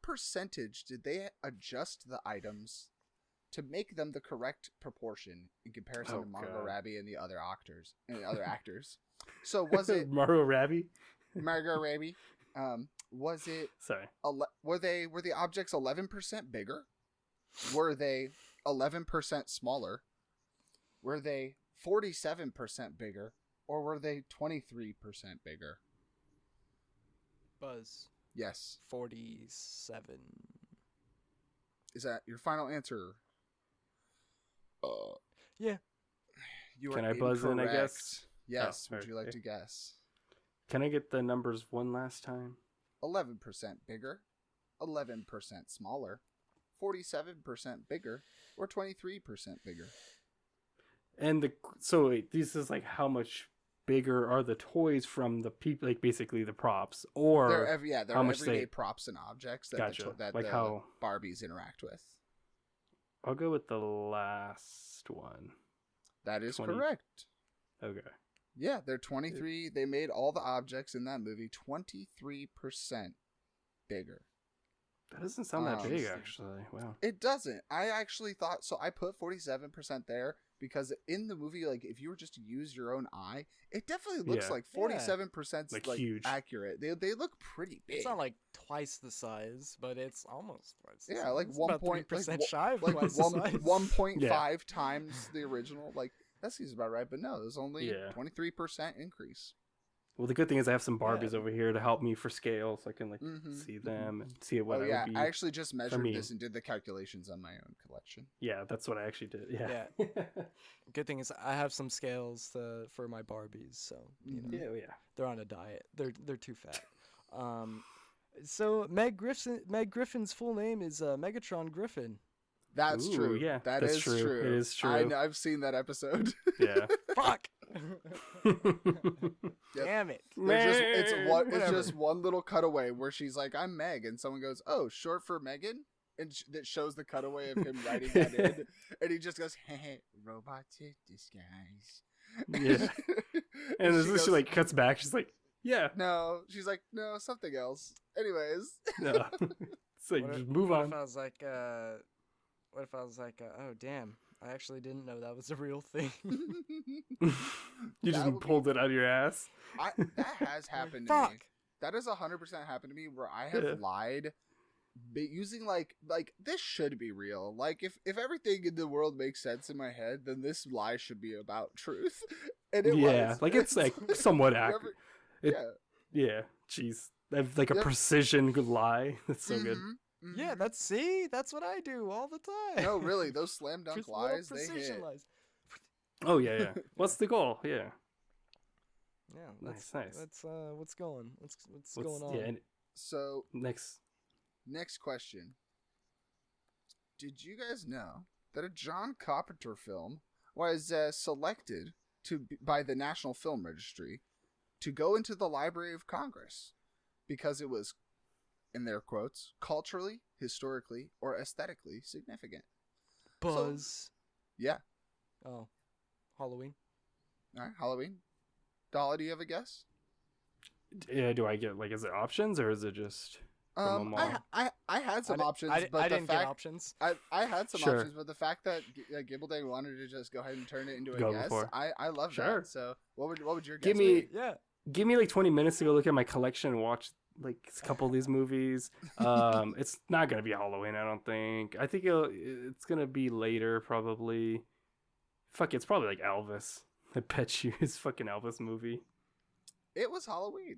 percentage did they adjust the items to make them the correct proportion in comparison to Margot God. Robbie and the other actors So was it Mario Rabbit? Margot Robbie? Was it Sorry. were the objects 11% bigger? Were they 11% smaller? Were they 47% bigger? Or were they 23% bigger? Buzz Yes. 47. Is that your final answer? Yeah. You Can are I buzz in, I incorrect. guess? Yes. Oh, Would you like okay. to guess? Can I get the numbers one last time? 11% bigger, 11% smaller, 47% bigger, or 23% bigger? And so wait, this is like how much bigger are the toys from the people, like basically the props, or They're how much everyday they- props and objects that Gotcha. that Like the how- Barbies interact with. I'll go with the last one. That is 20. correct. Okay. Yeah, they're 23. They made all the objects in that movie 23% bigger. That doesn't sound that big, Interesting. actually. Wow. It doesn't. I actually thought so. I put 47% there because in the movie, like if you were just to use your own eye, it definitely looks Yeah. like 47% Like, like huge. accurate. They look pretty big. It's not like twice the size, but it's almost twice the Yeah, size. like It's 1 about point- 3% like, shy of like twice the 1, size. 1.5 times the original. Like that seems about right, but no, there's only Yeah. 23% increase. Well, the good thing is I have some Barbies over here to help me for scale, so I can Mhm, see them and see what Oh I yeah, would be. I actually just measured me. this and did the calculations on my own collection. Yeah, that's what I actually did. Yeah. Good thing is I have some scales for my Barbies, so you know, Mhm. yeah. they're on a diet. They're too fat. So Meg Griffin's full name is Megatron Griffin. That's Ooh, true. yeah, That that's is true. true. It is true. I've seen that episode. Yeah. Fuck. Yep. Damn it. It's Whatever. just one little cutaway where she's like, "I'm Meg," and someone goes, "Oh, short for Megan," and that shows the cutaway of him writing that in, and he just goes, "Hey, robotic disguise." Yeah. And she then she goes, like cuts back. She's like, "Yeah, "No," she's like, "No, something else." Anyways, no." It's like What just if- move What on. if I was like, oh damn, I actually didn't know that was a real thing. You That just would be- pulled it out of your ass. that has happened to me. Fuck. That has 100% happened to me where I have Yeah. lied, but using like this should be real. Like if everything in the world makes sense in my head, then this lie should be about truth. And it Yeah, was. like it's like somewhat Whoever- accurate. It- yeah. Yeah, jeez, I have like a Yep. precision good lie. That's so good. Mhm, mhm. Yeah, that's what I do all the time. No, really, those slam dunk Little lies, they precision hit. lies. Oh yeah, yeah. What's the goal? Yeah. Yeah, Nice, that's, nice. That's what's going. What's What's- going on? Yeah. And So next. next question: did you guys know that a John Carpenter film was selected by the National Film Registry to go into the Library of Congress because it was, in their quotes, culturally, historically, or aesthetically significant? Buzz. Yeah. Oh, Halloween. All right, Halloween. Dala, do you have a guess? Yeah, do I get like, is it options or is it just from a mall? I had some options, but I the didn't get fact options. I had some Sure. options, but the fact that Giddbledang wanted to just go ahead and turn it into a Go guess, before. I love Sure. that. So what would your guess Give be? me Yeah. give me like 20 minutes to go look at my collection and watch like a couple of these movies. It's not gonna be Halloween, I don't think. I think it's gonna be later probably. Fuck, it's probably like Elvis. I bet you it's fucking Elvis movie. It was Halloween.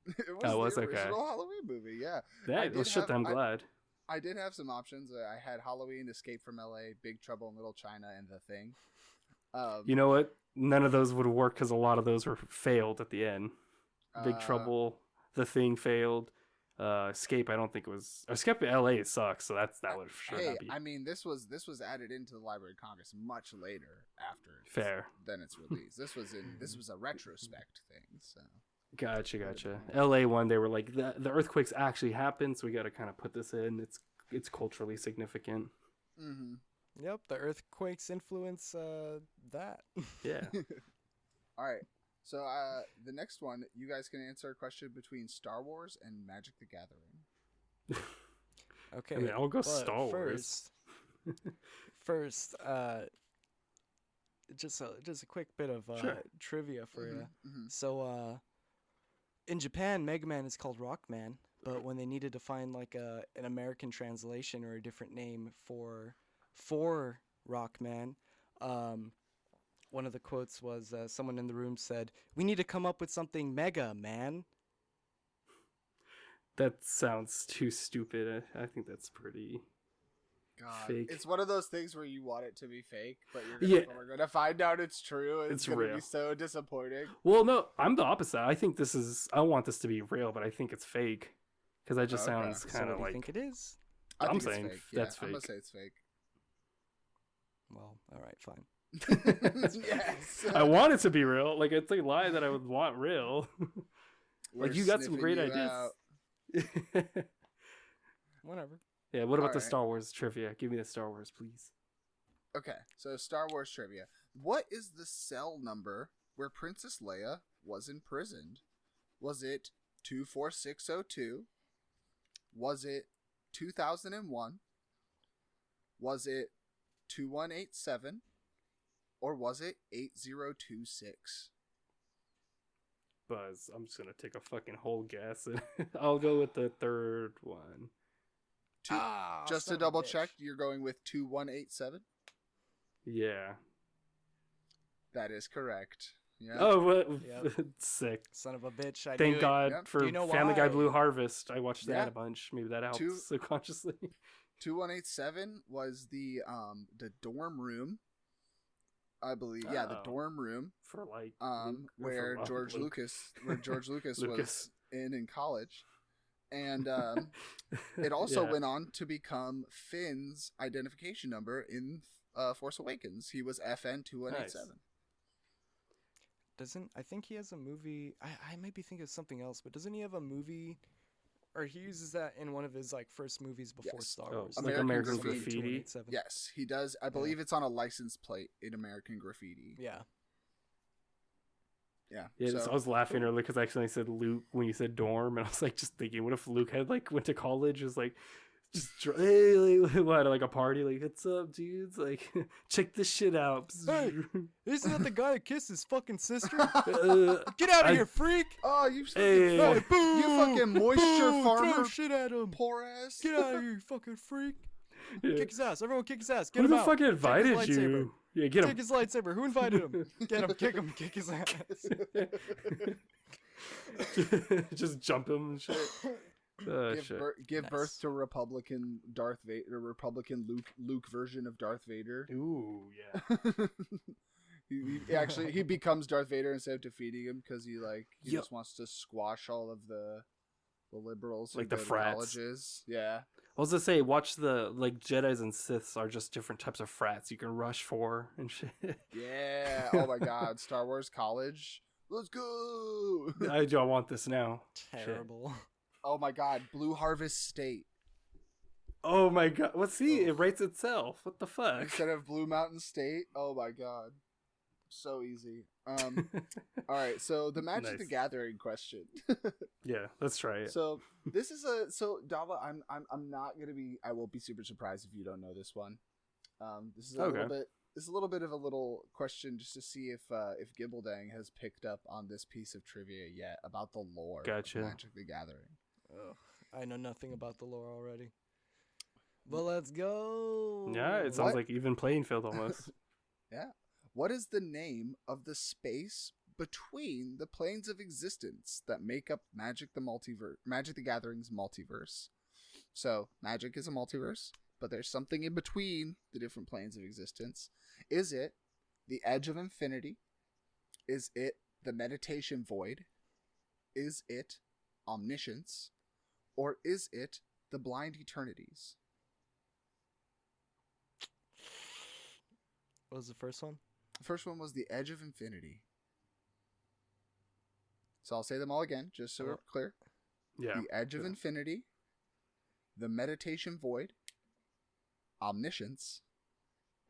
It was Oh, it was? the Okay. original Halloween movie. Yeah. That, well, shit, I'm glad. I did have some options. I had Halloween, Escape from L.A., Big Trouble in Little China, and The Thing. You know what? None of those would work because a lot of those were failed at the end. Big Uh, Trouble, The Thing failed. Escape, I don't think it was. Escape to LA sucks, so that would for sure Hey, not be I mean, this was added into the Library of Congress much later after fair. than its release. This was a retrospect thing. So Gotcha. LA one, they were like the earthquakes actually happened, so we got to kind of put this in. It's culturally significant. mm-hmm. Yep. The earthquakes influence that. Yeah. All right. So the next one, you guys can answer a question between Star Wars and Magic the Gathering. Okay. I mean, I'll go but Star Wars. First, just a quick bit of Sure. trivia for you. Mm-hmm. So, in Japan, Mega Man is called Rockman, but when they needed to find like an American translation or a different name for Rockman, one of the quotes was someone in the room said, "We need to come up with something Mega Man." That sounds too stupid. I think that's pretty God, fake. it's one of those things where you want it to be fake, but we're gonna find out it's true. And It's gonna real. be so disappointing. Well, no, I'm the opposite. I want this to be real, but I think it's fake because that just Okay. sounds So kind what of do you like think it is? I I'm think it's saying fake. that's I'm gonna fake. say it's fake. Well, all right, fine. Yes. I want it to be real. Like it's a lie that I would want real. We're Like you got some sniffing great you ideas. out. Whatever. Yeah, what about the Alright. Star Wars trivia? Give me the Star Wars, please. Okay, so Star Wars trivia. What is the cell number where Princess Leia was imprisoned? Was it 24602? Was it 2001? Was it 2187? Or was it 8026? Buzz, I'm just gonna take a fucking whole guess and I'll go with the third one. Just to double check, you're going with 2187? Yeah. That is correct. Yeah. Oh, what? Yep. Sick. Son of a bitch. I Thank knew God Yep. for Do you know Family Guy why? Blue Harvest. I watched that Yeah. a bunch. Maybe that helps Two- subconsciously. 2187 was the dorm room. I believe. Yeah, the Oh. dorm room. For like Where for George Luke. Lucas was Lucas. in college. And it also Yeah. went on to become Finn's identification number in Force Awakens. He was FN 2187. I think he has a movie. I might be thinking of something else, but doesn't he have a movie, or he uses that in one of his like first movies before Yes. Star Oh, Wars? like American American Graffiti. Graffiti. 2187. Yes, he does. I believe it's on a license plate in American Graffiti. Yeah. Yeah. Yeah, so, so I was laughing earlier because I accidentally said Luke when you said dorm, and I was like just thinking, what if Luke had like went to college, was like, just hey, like, what, like a party, like what's up, dudes? Like, check this shit out. Hey! Isn't that the guy that kissed his fucking sister? Uh, Get out of I- here, freak! oh, you fucking, Hey. Hey, boo! you fucking moisture Boo! farmer, Throw shit at him! poor ass. Get out of here, you fucking freak! yeah. Kick his ass! Everyone, kick his ass! Get Who him the out! fuck Take his invited lightsaber. you? Yeah, get Take him. his lightsaber. Who invited him? Get him! Kick him! Kick his ass! Just jump him and shit. Oh, shit. Give Nice. birth to Republican Darth Vader, Republican Luke version of Darth Vader. Ooh, yeah. he becomes Darth Vader instead of defeating him because he Yep. just wants to squash all of the liberals, who Like the go to frats. colleges. Yeah, I was gonna say, watch the like Jedis and Siths are just different types of frats you can rush for and shit. yeah. Oh my God, Star Wars College, let's go. I want this now. Shit. Terrible. Oh my God, Blue Harvest State. Oh my god. Well, see, it writes itself. What the fuck? Instead of Blue Mountain State. Oh my god. So easy. All right, so the Magic the Nice. Gathering question. Yeah, let's try it. So this is Dala. I'm not gonna be. I will be super surprised if you don't know this one. This is a little bit. This is a little bit of a little question just to see if Giddbledang has picked up on this piece of trivia yet about the lore Gotcha. of Magic the Gathering. Oh, I know nothing about the lore already. But let's go. Yeah, it sounds What? like even playing field almost. Yeah. What is the name of the space between the planes of existence that make up Magic the Gathering's multiverse? So, Magic is a multiverse, but there's something in between the different planes of existence. Is it the Edge of Infinity? Is it the Meditation Void? Is it Omniscience? Or is it the Blind Eternities? What was the first one? The first one was the Edge of Infinity. So I'll say them all again, just so we're clear. Yeah. The Edge of Infinity, the Meditation Void, Omniscience,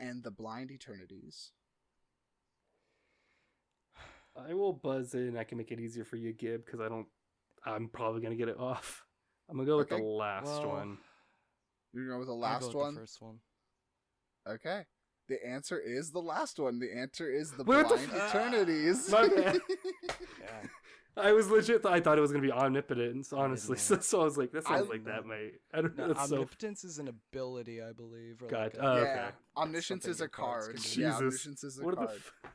and the Blind Eternities. I will buzz in. I can make it easier for you, Gib, because I'm probably gonna get it off. I'm gonna go with the Okay. last one. You're going with the I'll last go with one? The first one. Okay. The answer is the last one. The answer is the What the Blind Eternities. My bad. Yeah. I was legit. I thought it was gonna be omnipotence, honestly. know. So I was like, that sounds I- like that, mate. I don't know. No, That's so. omnipotence is an ability, I believe. Or God, like oh, Yeah. okay. Omniscience Something is a your cards card. can do. Yeah, Jesus. Omniscience is a What are card. the?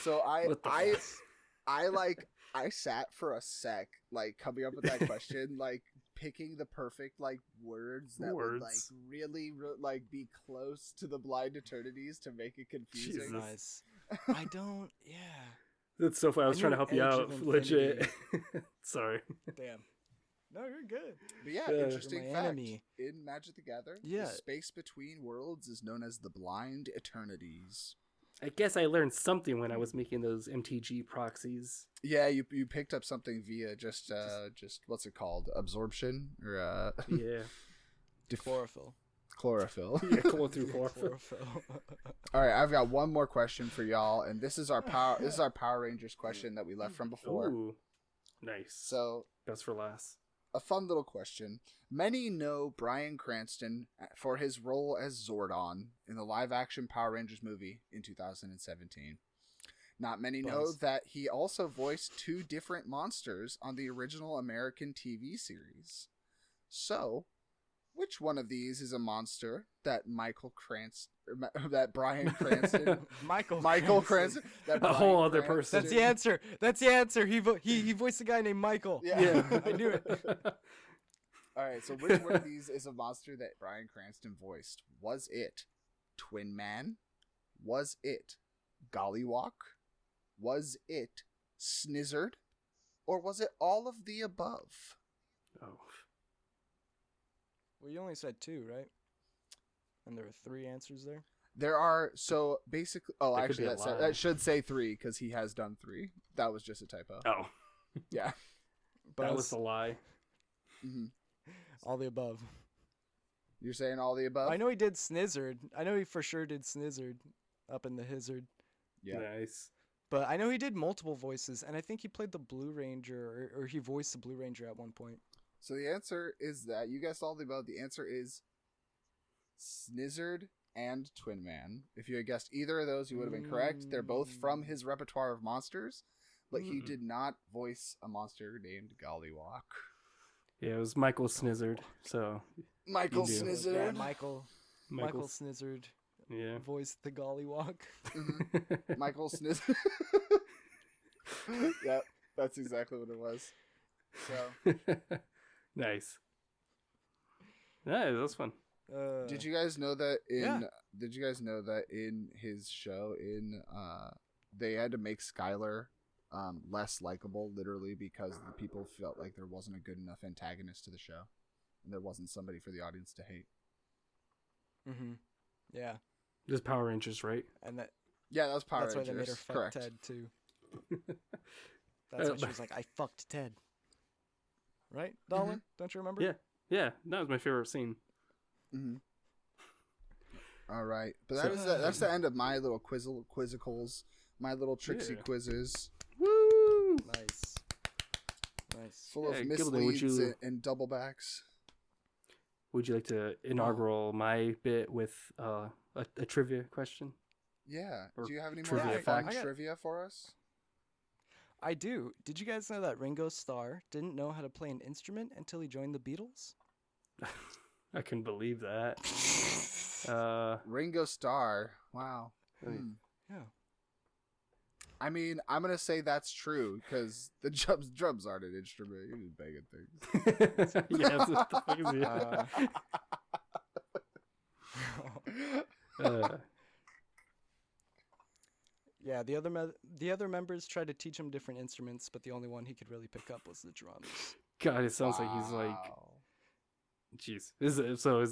So What the fuck? I sat for a sec, like coming up with that question, like picking the perfect like words that would like Words. really like be close to the Blind Eternities to make it confusing. Jesus. nice. I don't. Yeah. That's so funny. I was I trying to knew help you Edge out. of Legit. Sorry. Damn. No, you're good. But yeah, Yeah. interesting You're my fact. enemy. In Magic the Gathering, Yeah. the space between worlds is known as the Blind Eternities. I guess I learned something when I was making those MTG proxies. Yeah, you picked up something via just what's it called? Absorption or Yeah. Chlorophyll. chlorophyll. Yeah, going through chlorophyll. Chlorophyll. All right, I've got one more question for y'all, and this is our Power Rangers question that we left from before. Ooh, nice. So, Best for last. a fun little question. Many know Bryan Cranston for his role as Zordon in the live-action Power Rangers movie in 2017. Not many know Buzz. that he also voiced two different monsters on the original American TV series. So, which one of these is a monster that Bryan Cranston, Michael Cranston, that A whole Bryan other Cranston- person. That's the answer. That's the answer. He voiced a guy named Michael. Yeah. I knew it. All right, so which one of these is a monster that Bryan Cranston voiced? Was it Twin Man? Was it Gollywog? Was it Snizzard? Or was it all of the above? Oh. Well, you only said two, right? And there were three answers there. There are, so basically, oh, That could actually, be a lie. that should say three because he has done three. That was just a typo. Oh. Yeah. But That was a lie. hmm all the above. You're saying all the above? I know he did Snizzard. I know he for sure did Snizzard up in the Hizzard. Yeah. Nice. But I know he did multiple voices, and I think he played the Blue Ranger, or he voiced the Blue Ranger at one point. So the answer is that you guessed all the above. The answer is Snizzard and Twin Man. If you had guessed either of those, you would have been correct. They're both from his repertoire of monsters, but he did not voice a monster named Gollywog. Yeah, it was Michael Snizzard. So Michael You do. Yeah, Snizzard. Michael Snizzard Yeah. voiced the Gollywog. Mhm. Michael Snizzard. Yeah, that's exactly what it was. So, Nice. Nice. That's fun. did you guys know that in Yeah. Did you guys know that in his show they had to make Skylar less likable, literally, because the people felt like there wasn't a good enough antagonist to the show, and there wasn't somebody for the audience to hate. Mm-hmm. Yeah, Just Power Rangers, right? and Yeah, that was Power that's why Rangers. they made her fuck Correct. Ted too. That's why she was like, "I fucked Ted." Right, Dala? Don't you remember? Yeah. Yeah, that was my favorite scene. Mhm. All right, but So- that's the end of my little quizzicals, my little tricksy Yeah. quizzes, Woo! Nice. Nice. full of Yeah, Giddbledang, would misleads you- and double backs. Would you like to inaugural my bit with a trivia question? Yeah. Or Do you have any more trivia fun fact. trivia for us? I do. Did you guys know that Ringo Starr didn't know how to play an instrument until he joined the Beatles? I can believe that. Ringo Starr. Wow. Right. Yeah. I mean, I'm gonna say that's true because the drums aren't an instrument. You're just banging things. Yes, what the fuck is it? Yeah, the other members tried to teach him different instruments, but the only one he could really pick up was the drums. God, it sounds like he's like, Wow. jeez. Is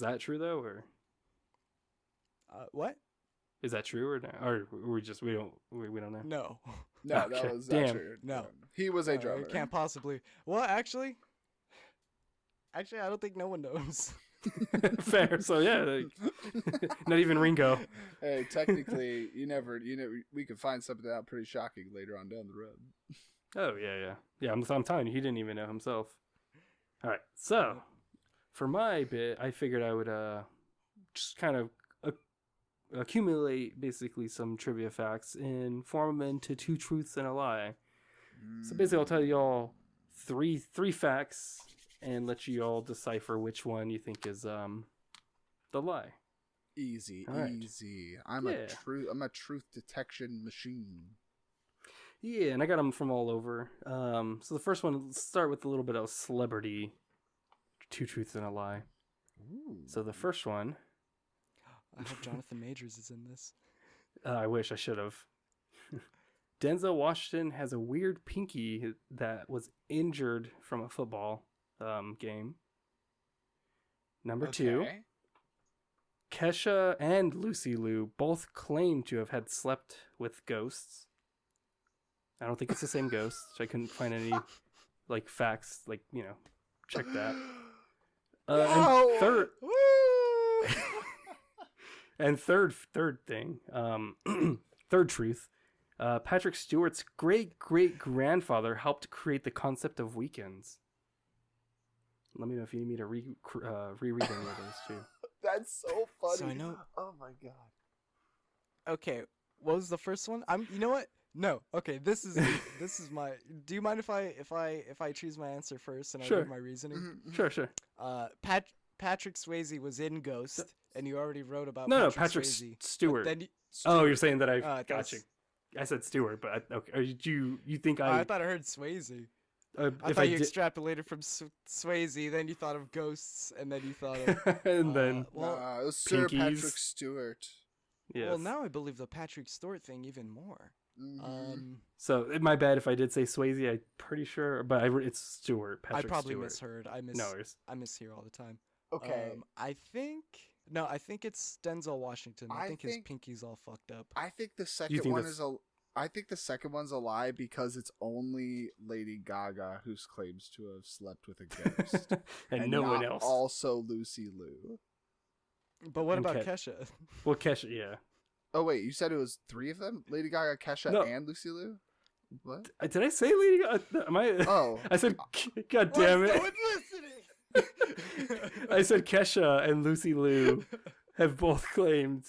that true though, or What? is that true or not? Or we don't know. No. No, Okay, that was damn. not true. No. He was a It drummer. can't possibly. Well, actually, I don't think no one knows. Fair. So yeah, like, not even Ringo. Hey, technically, we could find something out pretty shocking later on down the road. Oh yeah. I'm telling you, he didn't even know himself. All right, so for my bit, I figured I would just kind of accumulate basically some trivia facts and form them into two truths and a lie. So basically, I'll tell you all three facts and let you all decipher which one you think is the lie. Easy, All right. easy. I'm Yeah. a truth detection machine. Yeah, and I got them from all over. So the first one, let's start with a little bit of celebrity. Two truths and a lie. Ooh. So the first one, I hope Jonathan Majors is in this. I wish I should have. Denzel Washington has a weird pinky that was injured from a football game. Number two, Okay. Kesha and Lucy Liu both claim to have had slept with ghosts. I don't think it's the same ghost. I couldn't find any facts. Check that. And third, Woo! and third thing, third truth. Patrick Stewart's great grandfather helped create the concept of weekends. Let me know if you need me to reread any of those too. That's so funny. So I know- Oh my god. Okay, what was the first one? You know what? No. Okay, this is my. Do you mind if I choose my answer first and I Sure. give my reasoning? Mhm. Sure. Patrick Swayze was in Ghost, and you already wrote about No, Patrick Patrick Swayze. Stewart. Then Oh, you're saying that I that got was- you. I said Stewart, but okay. You think I thought I heard Swayze. I if thought you did, extrapolated from Swayze, then you thought of ghosts, and then you thought of. and then well, Nah, it was Sir Pinkies. Patrick Stewart. yes. well, now I believe the Patrick Stewart thing even more. Mhm. So my bad if I did say Swayze. I'm pretty sure, but it's Stewart. I Patrick probably Stewart. misheard. No worries. I mishear all the time. Okay. I think it's Denzel Washington. I think his pinky's all fucked up. I think the You second think one that's- I think the second one's a lie because it's only Lady Gaga who claims to have slept with a ghost. and no one not else. Also Lucy Liu. But what about Okay. Kesha? Well, Kesha, yeah. Oh wait, you said it was 3 of them? Lady Gaga, Kesha, No. and Lucy Liu? What? Did I say Lady Gaga? Am I? Oh. I said, God damn it! listening? I said Kesha and Lucy Liu have both claimed.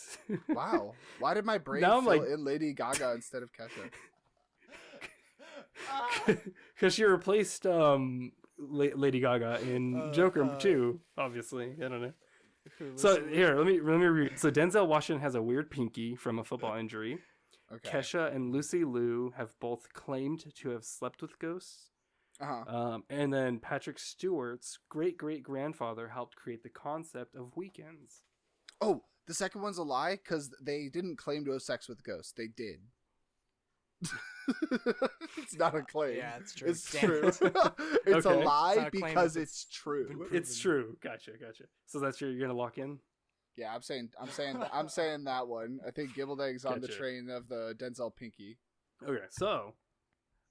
Wow. Why did my brain Now I'm fill like- in Lady Gaga instead of Kesha? Because she replaced Lady Gaga in Joker 2, obviously. I don't know. So here, let me read. So Denzel Washington has a weird pinky from a football injury. Okay. Kesha and Lucy Liu have both claimed to have slept with ghosts. Uh-huh. And then Patrick Stewart's great grandfather helped create the concept of weekends. Oh, the second one's a lie because they didn't claim to have sex with ghosts. They did. It's not a claim. Yeah, it's true. It's Damn true. it. It's Okay. a lie It's not a claim because if it's true. been It's true. Gotcha. So that's you're gonna lock in. Yeah, I'm saying that one. I think Giddbledang's on the Gotcha. train of the Denzel Pinky. Okay, so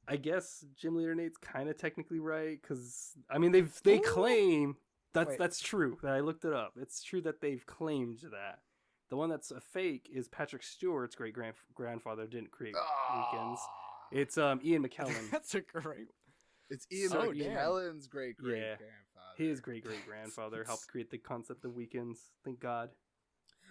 I guess Gym Leader Nate's kind of technically right because I mean they Ooh. claim Wait. That's true. I looked it up. It's true that they've claimed that. The one that's a fake is Patrick Stewart's great grandfather didn't create weekends. Ah. It's Ian McKellen. That's a great. It's Ian So damn. McKellen's great Yeah. grandfather. His great grandfather helped create the concept of weekends. Thank God.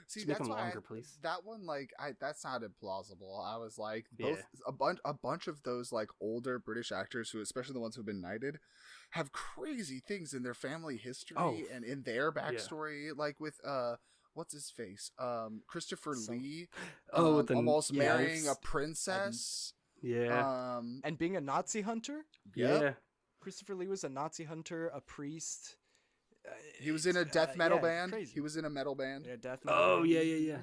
See, Just make that's them why longer, please. that one, like, that sounded plausible. I was like, Yeah. both a bunch of those like older British actors, who, especially the ones who've been knighted, have crazy things in their family history and in their backstory. Like with what's his face, Christopher Lee, with the almost marrying a knives. princess. Yeah. And being a Nazi hunter. Yep. Yeah. Christopher Lee was a Nazi hunter, a priest. He was in a death metal band. Crazy. He was in a metal band. Yeah, death metal Oh band. yeah.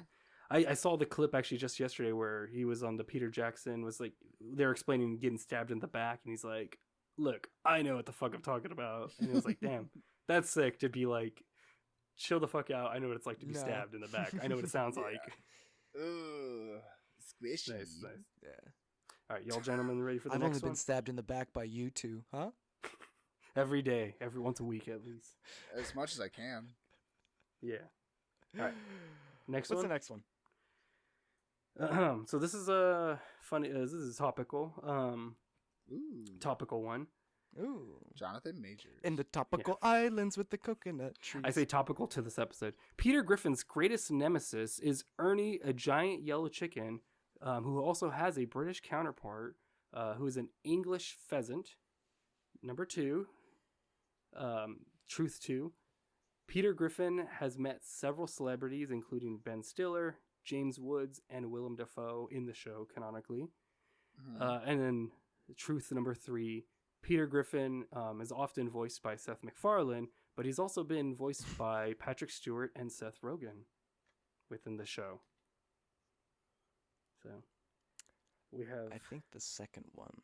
I saw the clip actually just yesterday where he was on the Peter Jackson, was like, they're explaining getting stabbed in the back, and he's like, look, I know what the fuck I'm talking about. And it was like, damn, that's sick to be like, chill the fuck out. I know what it's like to be No. stabbed in the back. I know what it sounds Yeah. like. Ugh, squishy. Nice. Yeah. All right, y'all gentlemen ready for the I've next only been one? stabbed in the back by you two, huh? Every day, every once a week at least. As much as I can. Yeah. All right. Next What's one. the next one? So this is a funny. This is topical. Ooh, Topical one. Ooh. Jonathan Majors. In the tropical islands with the coconut trees. I say topical to this episode. Peter Griffin's greatest nemesis is Ernie, a giant yellow chicken, who also has a British counterpart, who is an English pheasant. Number 2, Truth 2. Peter Griffin has met several celebrities, including Ben Stiller, James Woods, and Willem Dafoe in the show canonically. And then Truth number 3. Peter Griffin is often voiced by Seth MacFarlane, but he's also been voiced by Patrick Stewart and Seth Rogen within the show. So we have I think the second one.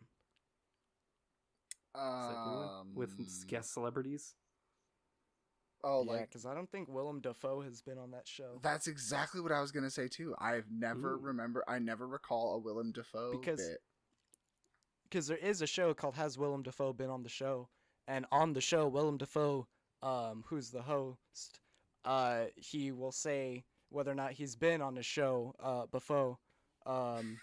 second one with guest celebrities. Oh, Yeah, like because I don't think Willem Dafoe has been on that show. that's exactly what I was gonna say too. I've never Ooh. I never recall a Willem Dafoe bit. Because there is a show called Has Willem Dafoe Been on the Show? And on the show, Willem Dafoe, who's the host, he will say whether or not he's been on the show before. And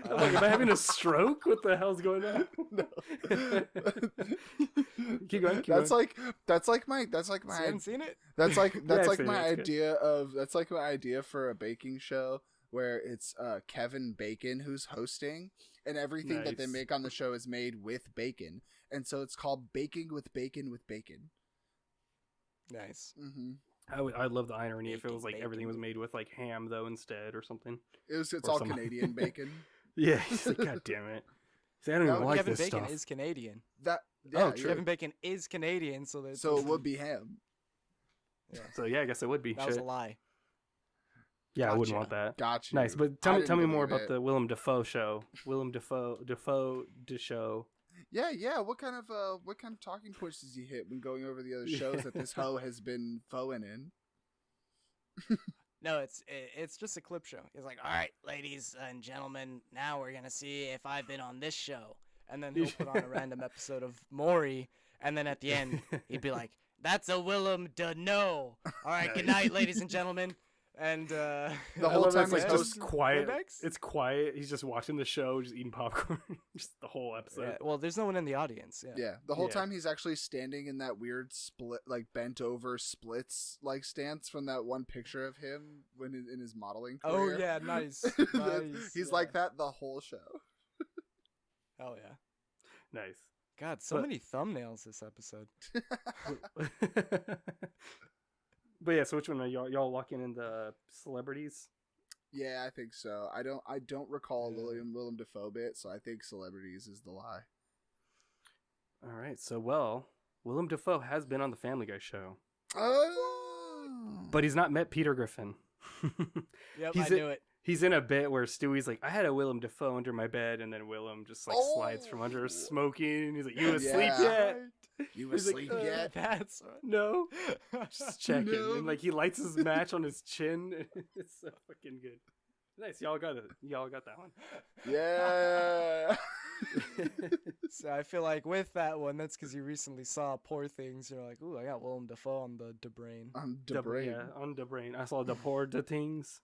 I'm like, am I having a stroke? What the hell's going on? No. Keep going. That's like my so you haven't seen it? that's like I've like seen my it, it's good. idea of that's like my idea for a baking show where it's Kevin Bacon who's hosting, and everything that they Nice. make on the show is made with bacon, and so it's called Baking with Bacon with Bacon. Nice. Mm-hmm. I'd love the irony if it was like Bacon. everything was made with like ham though instead or something. It's Or all some- Canadian bacon. Yeah, he's like, God damn it. See, I don't No, even like Kevin this Bacon stuff. is Canadian. That Oh, yeah, true. Kevin Bacon is Canadian, so that so it would be ham. So yeah, I guess it would be. that was a Shit. lie. Yeah, I wouldn't Gotcha. want that. Got you. Nice, but I tell me didn't more believe about it. the Willem Dafoe show. Willem Dafoe show. Yeah. What kind of talking points does he hit when going over the other shows that this hoe has been foeing in? No, it's just a clip show. He's like, all right, ladies and gentlemen, now we're gonna see if I've been on this show, and then he'll put on a random episode of Maury, and then at the end he'd be like, "That's a Willem Dafoe." All right, good night, ladies and gentlemen, and The I whole love that time it's like he's just hosting- quiet. next? It's quiet. He's just watching the show, just eating popcorn, just the whole episode. yeah, well, there's no one in the audience. Yeah. Yeah, the whole Yeah. time he's actually standing in that weird split, like bent over splits, like stance from that one picture of him when in his modeling Oh career. yeah, nice. Nice. He's yeah. like that the whole show. Hell yeah. Nice. God, so But- many thumbnails this episode. But yeah, so which one are y'all locking in the celebrities? Yeah, I think so. I don't recall a Yeah. Willem Dafoe bit, so I think celebrities is the lie. All right. So Willem Dafoe has been on the Family Guy show, Oh, but he's not met Peter Griffin. Yep, He's I knew it. He's in a bit where Stewie's like, I had a Willem Dafoe under my bed, and then Willem just like slides from under smoking, and he's like, you asleep Yeah. yet? you He's like, asleep yet? That's No. Just checking. No. And like he lights his match on his chin. It's so fucking good. Nice. Y'all got it. Y'all got that one. Yeah. So I feel like with that one, that's because you recently saw Poor Things. You're like, ooh, I got Willem Dafoe on the brain. Yeah, on the brain. I saw the poor the things.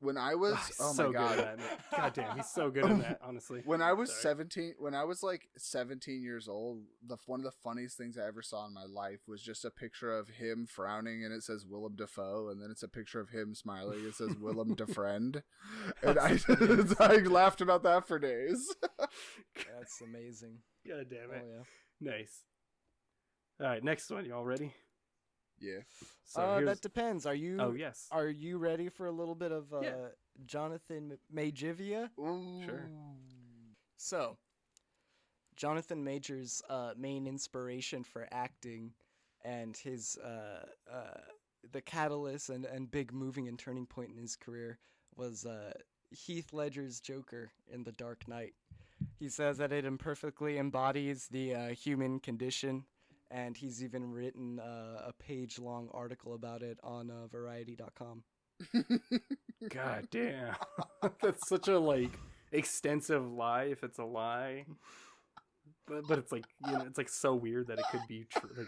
When I was, He's oh so my god, good at that. God damn, he's so good at that. Honestly. when I was Sorry. 17, when I was like 17 years old, one of the funniest things I ever saw in my life was just a picture of him frowning and it says Willem Dafoe, and then it's a picture of him smiling. It says Willem Defriend, and I laughed about that for days. That's amazing. God damn Oh it. yeah. Nice. All right, next one. Y'all ready? Yeah. So here's... That depends. Are you? Oh yes. Are you ready for a little bit of Yeah. Jonathan Majivia? Ooh. Sure. So, Jonathan Major's main inspiration for acting and his the catalyst and big moving and turning point in his career was Heath Ledger's Joker in The Dark Knight. He says that it imperfectly embodies the human condition, and he's even written a page-long article about it on Variety.com. God damn. That's such a like extensive lie if it's a lie. But it's like, you know, it's like so weird that it could be true. Like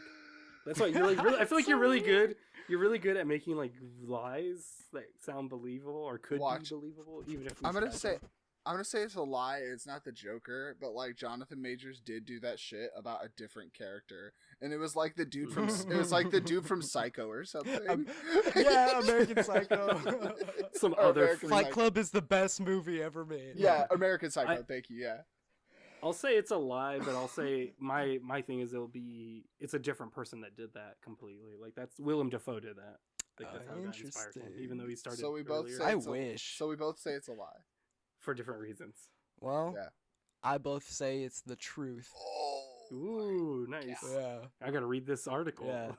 that's why you're like really, I feel like you're really good. You're really good at making like lies that sound believable or could be believable, even if we I'm gonna fact say them. I'm gonna say it's a lie. It's not the Joker, but like Jonathan Majors did do that shit about a different character, and it was like the dude from Psycho or something. Yeah, American Psycho. Some Or other American Fight Psycho. Club is the best movie ever made. Yeah, American Psycho. Thank you. Yeah. I'll say it's a lie, but I'll say my thing is it's a different person that did that completely. Like that's Willem Dafoe did that. Like that's how it got inspired from, even though he started. So we both earlier. say I it's wish. So we both say it's a lie. For different reasons. Well, Yeah. I both say it's the truth. Oh. Ooh, nice. Yeah. I gotta read this article. Yeah.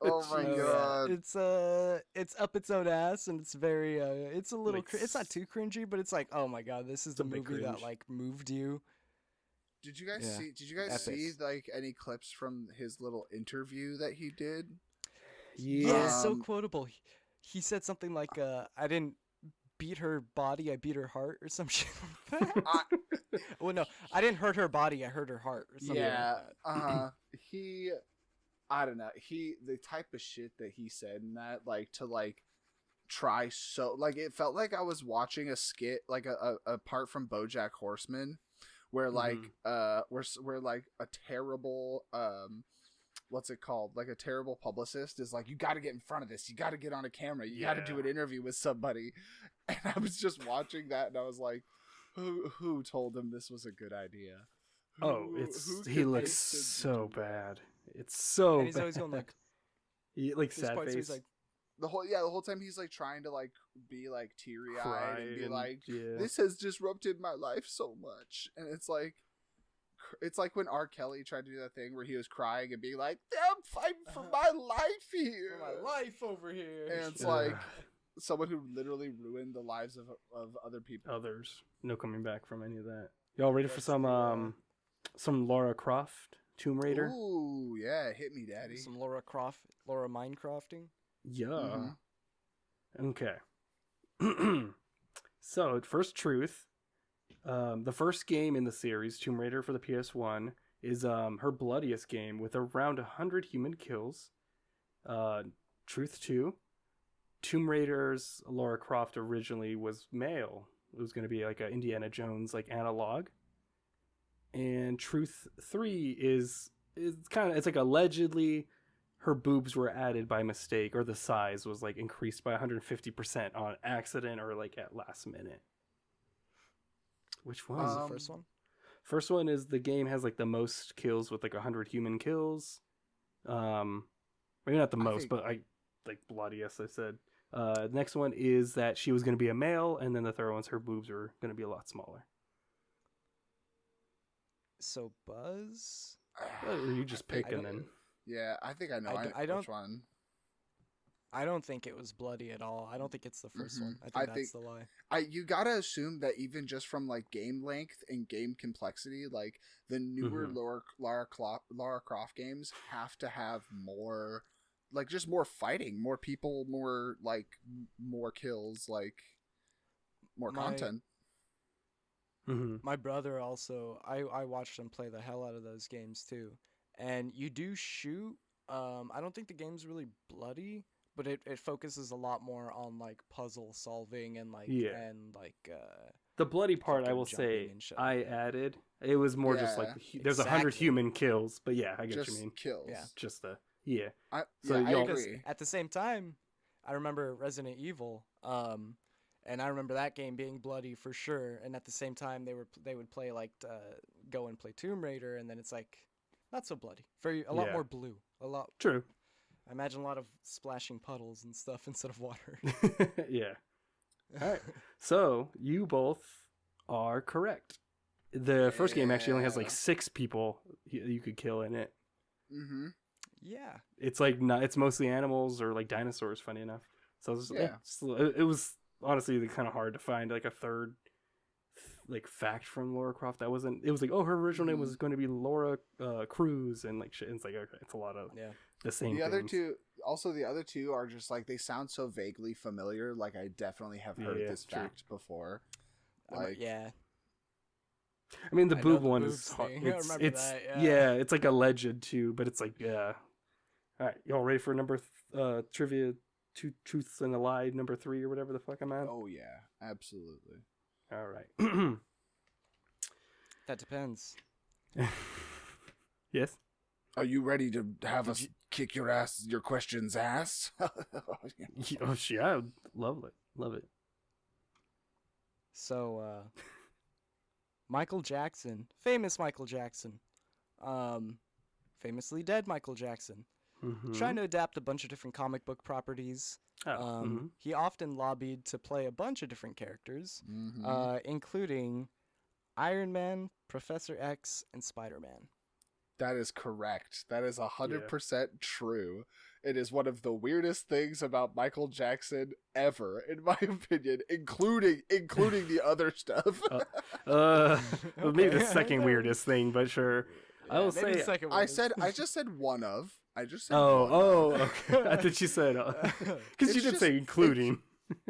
Oh my So, god. it's up its own ass, and it's very it's a little Like, it's not too cringy, but it's like, oh my god, this is the a bit movie that cringe. like moved you. Did you guys Yeah. see? Did you guys see like any clips from his little interview that he did? Yeah, so Um, quotable. He said something like I didn't beat her body, I beat her heart or some shit like that. Well, no, I didn't hurt her body, I hurt her heart or something Yeah. like that. He, I don't know. The type of shit that he said in that, like to like try so like it felt like I was watching a skit, like a part from BoJack Horseman, where like where like a terrible what's it called? Like a terrible publicist is like, you got to get in front of this. You got to get on a camera. You got to do an interview with somebody. And I was just watching that, and I was like, who told him this was a good idea? He looks so bad. It's so. And he's always going like, like this sad part, so face. he's like, the whole time he's like trying to like be like teary eyed and be like, yeah. this has disrupted my life so much, and it's like when R. Kelly tried to do that thing where he was crying and being like, I'm fighting for my life here. for my life over here. And it's like someone who literally ruined the lives of other people. Others. No coming back from any of that. Y'all ready for That's some Lara Croft Tomb Raider? Ooh, yeah, hit me, daddy. Some Laura Minecrafting. Yeah. Okay. So, first truth. The first game in the series, Tomb Raider for the PS1, is her bloodiest game with around 100 human kills. Truth 2. Tomb Raider's Lara Croft originally was male. It was going to be like a Indiana Jones like analog. And Truth 3 is it's like allegedly her boobs were added by mistake, or the size was like increased by 150% on accident or like at last minute. Which one? What was the first one? First one is the game has like the most kills with like 100 human kills. Maybe not the most, but I like bloodiest, I said. Next one is that she was going to be a male, and then the third one's her boobs are going to be a lot smaller. So Buzz? Or you just pick and then... Yeah, I think I know which one. I don't think it was bloody at all. I don't think it's the 1st one. I think that's the lie. You gotta assume that even just from like game length and game complexity, like the newer Lara Croft games have to have more, like just more fighting, more people, more like more kills. Like more My- content. Mm-hmm. My brother also, I watched him play the hell out of those games too. And you do shoot. I don't think the game's really bloody, but it focuses a lot more on like puzzle solving and Yeah. like The bloody part, I fucking will jumping say, and shit I like that. added. It was more just like Yeah. there's 100 Exactly. human kills, but yeah, I get what Just you mean. kills. Yeah. Just yeah. Yeah, I y'all- Because agree. at the same time, I remember Resident Evil, and I remember that game being bloody for sure. And at the same time, they would play like go and play Tomb Raider, and then it's like not so bloody, very a lot Yeah. more blue, a lot. True. I imagine a lot of splashing puddles and stuff instead of water. Yeah. All right. So you both are correct. The first game actually only has like Yeah. 6 people you could kill in it. Mm-hmm. Yeah, It's like not. It's mostly animals or like dinosaurs. Funny enough. So it was honestly kind of hard to find like a third like fact from Laura Croft that wasn't. It was like, oh, her original name was going to be Laura Cruz, and like shit. And it's like, okay, it's a lot of yeah. the same. The other things. two, also the other two are just like they sound so vaguely familiar. Like I definitely have heard Yeah, this true. fact before. Like, yeah. I mean, the I know boob the one boobs is hard. thing. I It's remember it's that, yeah. yeah. It's like a legend too, but it's like yeah. All right, y'all ready for number trivia? Two truths and a lie, number 3 or whatever the fuck I'm at. Oh yeah, absolutely. All right. That depends. Yes. Are you ready to have us kick your questions ass? Oh yeah, love it. So, Michael Jackson, famous Michael Jackson, famously dead Michael Jackson, Mm-hmm. trying to adapt a bunch of different comic book properties. Oh, He often lobbied to play a bunch of different characters, Mhm. including Iron Man, Professor X, and Spider-Man. That is correct. That is 100% true. It is one of the weirdest things about Michael Jackson ever, in my opinion, including the other stuff. well, maybe the Okay. second weirdest thing, but sure. I will maybe the say. second I one is- said I just said one of. I just said Oh, one of. okay. I thought you said because you It's did just- say including.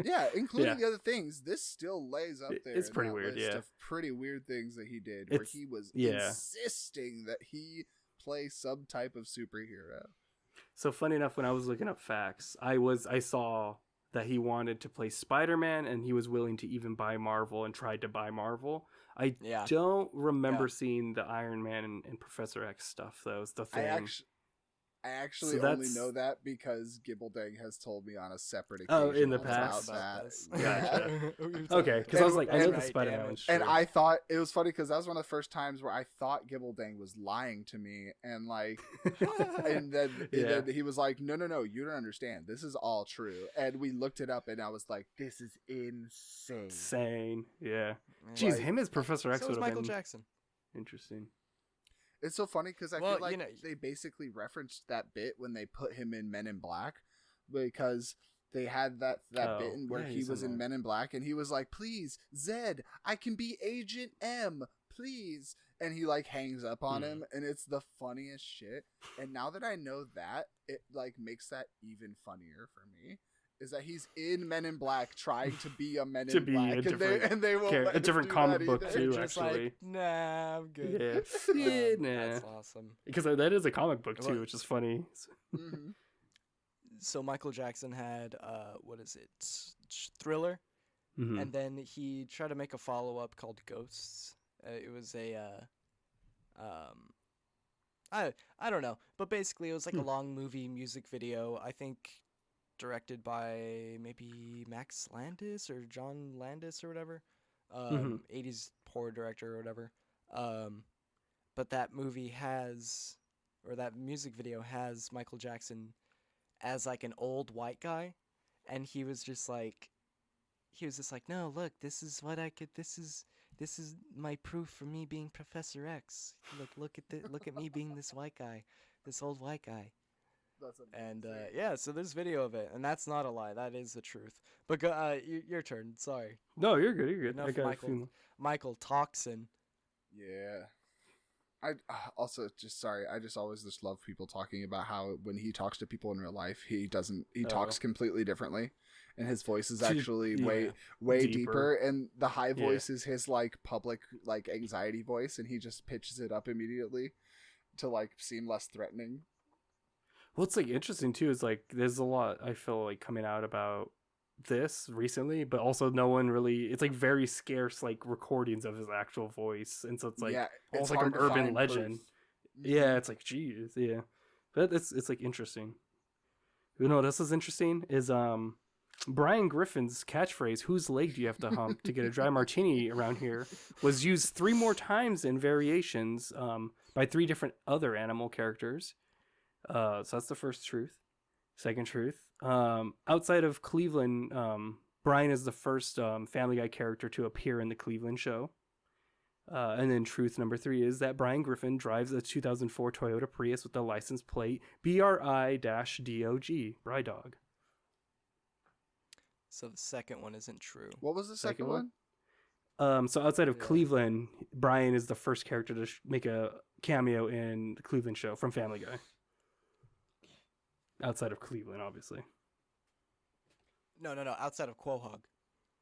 Yeah, including Yeah. the other things. This still lays up there. It's in pretty that weird, list yeah. of pretty weird things that he did, where It's- he was yeah. insisting that he play some type of superhero. So funny enough, when I was looking up facts, I saw that he wanted to play Spider-Man, and he was willing to even buy Marvel and tried to buy Marvel. I Yeah. don't remember Yeah. seeing the Iron Man and Professor X stuff. That was the thing. I actually So only that's- know that because Giddbledang has told me on a separate Oh, occasion in the about past? that. this. Gotcha. We were talking Okay, because I was like, I know And- the right, Spider-Man damn one's it. true. And I thought it was funny because that was one of the first times where I thought Giddbledang was lying to me, and like, and then he was like, "No, you don't understand. This is all true." And we looked it up, and I was like, "This is insane." Insane. Yeah. Yeah. Jeez, Like- him as Professor X So would was have Michael been Jackson. interesting. It's so funny because I Well, feel like you know- they basically referenced that bit when they put him in Men in Black, because they had that Oh, bit in where yeah, he he's was in in there. Men in Black, and he was like, "Please, Zed, I can be Agent M, please." And he like hangs up on him, and it's the funniest shit. And now that I know that, it like makes that even funnier for me. Is that he's in Men in Black trying to be a Men To in be Black, a and they different won't let a him different do comic that book either. too, They're just actually. like, nah, I'm good. Yeah. Yeah, nah. That's awesome. Because that is a comic book too, Well- which is funny. Mhm. So Michael Jackson had what is it? Thriller, Mhm. and then he tried to make a follow-up called Ghosts. It was I don't know, but basically it was like a long movie music video. I think directed by maybe Max Landis or John Landis or whatever, 80s horror director or whatever. But that movie has, or that music video has Michael Jackson as like an old white guy, and he was just like, no, look, this is what I could, this is my proof for me being Professor X. Look at me being this white guy, this old white guy. That's And amazing. yeah, so there's video of it, and that's not a lie, that is the truth. But go, your turn. Sorry, No, you're good. You're good. I Enough got a Michael. few. Michael Toxin. Yeah. I also just sorry. I just always just love people talking about how when he talks to people in real life, he talks completely differently, and his voice is actually way deeper. And the high voice is his like public like anxiety voice, and he just pitches it up immediately to like seem less threatening. Well, it's like interesting too. Is like there's a lot I feel like coming out about this recently, but also no one really. It's like very scarce like recordings of his actual voice, and so it's like almost like an urban legend. Yeah, it's like geez, yeah, but it's like interesting. You know what else is interesting is Brian Griffin's catchphrase "Whose leg do you have to hump to get a dry martini around here?" was used 3 more times in variations by 3 different other animal characters. So that's the first truth. Second truth, outside of Cleveland, Brian is the first Family Guy character to appear in the Cleveland show. And then truth number 3 is that Brian Griffin drives a 2004 Toyota Prius with the license plate BRI-DOG, Brydog. So the second one isn't true. What was the second one? So outside of Cleveland, Brian is the first character to make a cameo in the Cleveland show from Family Guy. Outside of Cleveland, obviously. No. Outside of Quahog.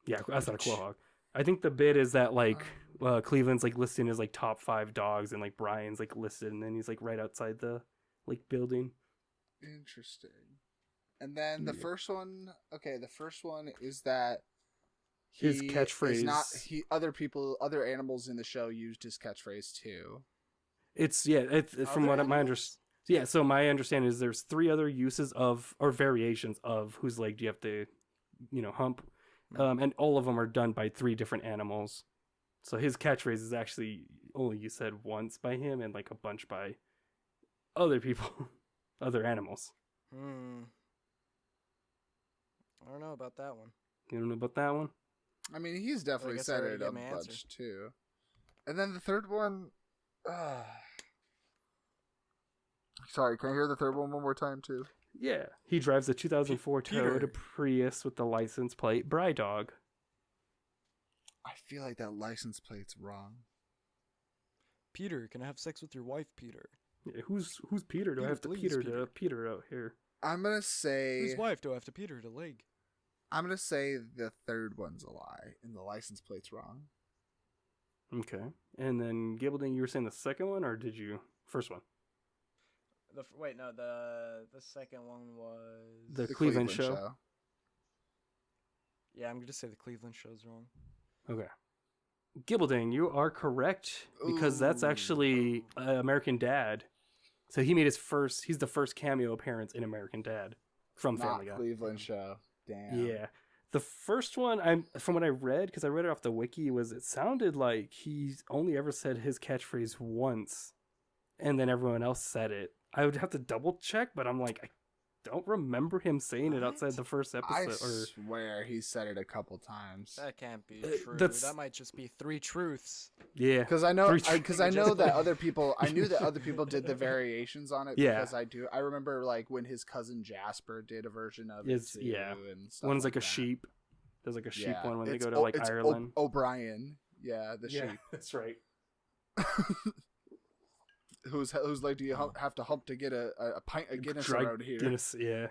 Yeah, outside of Quahog. I think the bit is that like Cleveland's like listing his like top 5 dogs, and like Brian's like listed, and then he's like right outside the like building. Interesting. And then the first one. Okay, the first one is that his catchphrase. Other animals in the show used his catchphrase too. It's from what my understanding. Yeah, so my understanding is there's 3 other uses of or variations of whose leg do you have to, hump, and all of them are done by 3 different animals. So his catchphrase is actually only you said once by him and like a bunch by other people, other animals. I don't know about that one. You don't know about that one? I mean, he's definitely said it a bunch too. And then the third one. Sorry, can I hear the third one more time, too? Yeah. He drives a 2004 Toyota Prius with the license plate Brydog. I feel like that license plate's wrong. Peter, can I have sex with your wife, Peter? Yeah, who's Peter? Do I have to Peter out here? I'm going to say... Whose wife do I have to Peter to leg? I'm going to say the third one's a lie, and the license plate's wrong. Okay. And then, Giddbledang, you were saying the second one, or did you... First one? The second one was... The Cleveland show. Yeah, I'm going to say the Cleveland show's wrong. Okay. Giddbledang, you are correct, because that's actually American Dad. So he's the first cameo appearance in American Dad from Family Guy. Not Cleveland show. Damn. Yeah. The first one, from what I read, because I read it off the wiki, it sounded like he's only ever said his catchphrase once, and then everyone else said it. I would have to double check, but I'm like, I don't remember him saying it outside the first episode. I swear he said it a couple times. That can't be true. That might just be 3 truths. Yeah, because I know that other people. I knew that other people did the variations on it. Yeah, because I remember like when his cousin Jasper did a version of it too, and stuff. One's like a sheep. There's like a sheep one when they go to like Ireland. O'Brien, the sheep. That's right. Whose leg do you have to hump to get a pint of Guinness around here? Guinness, yeah.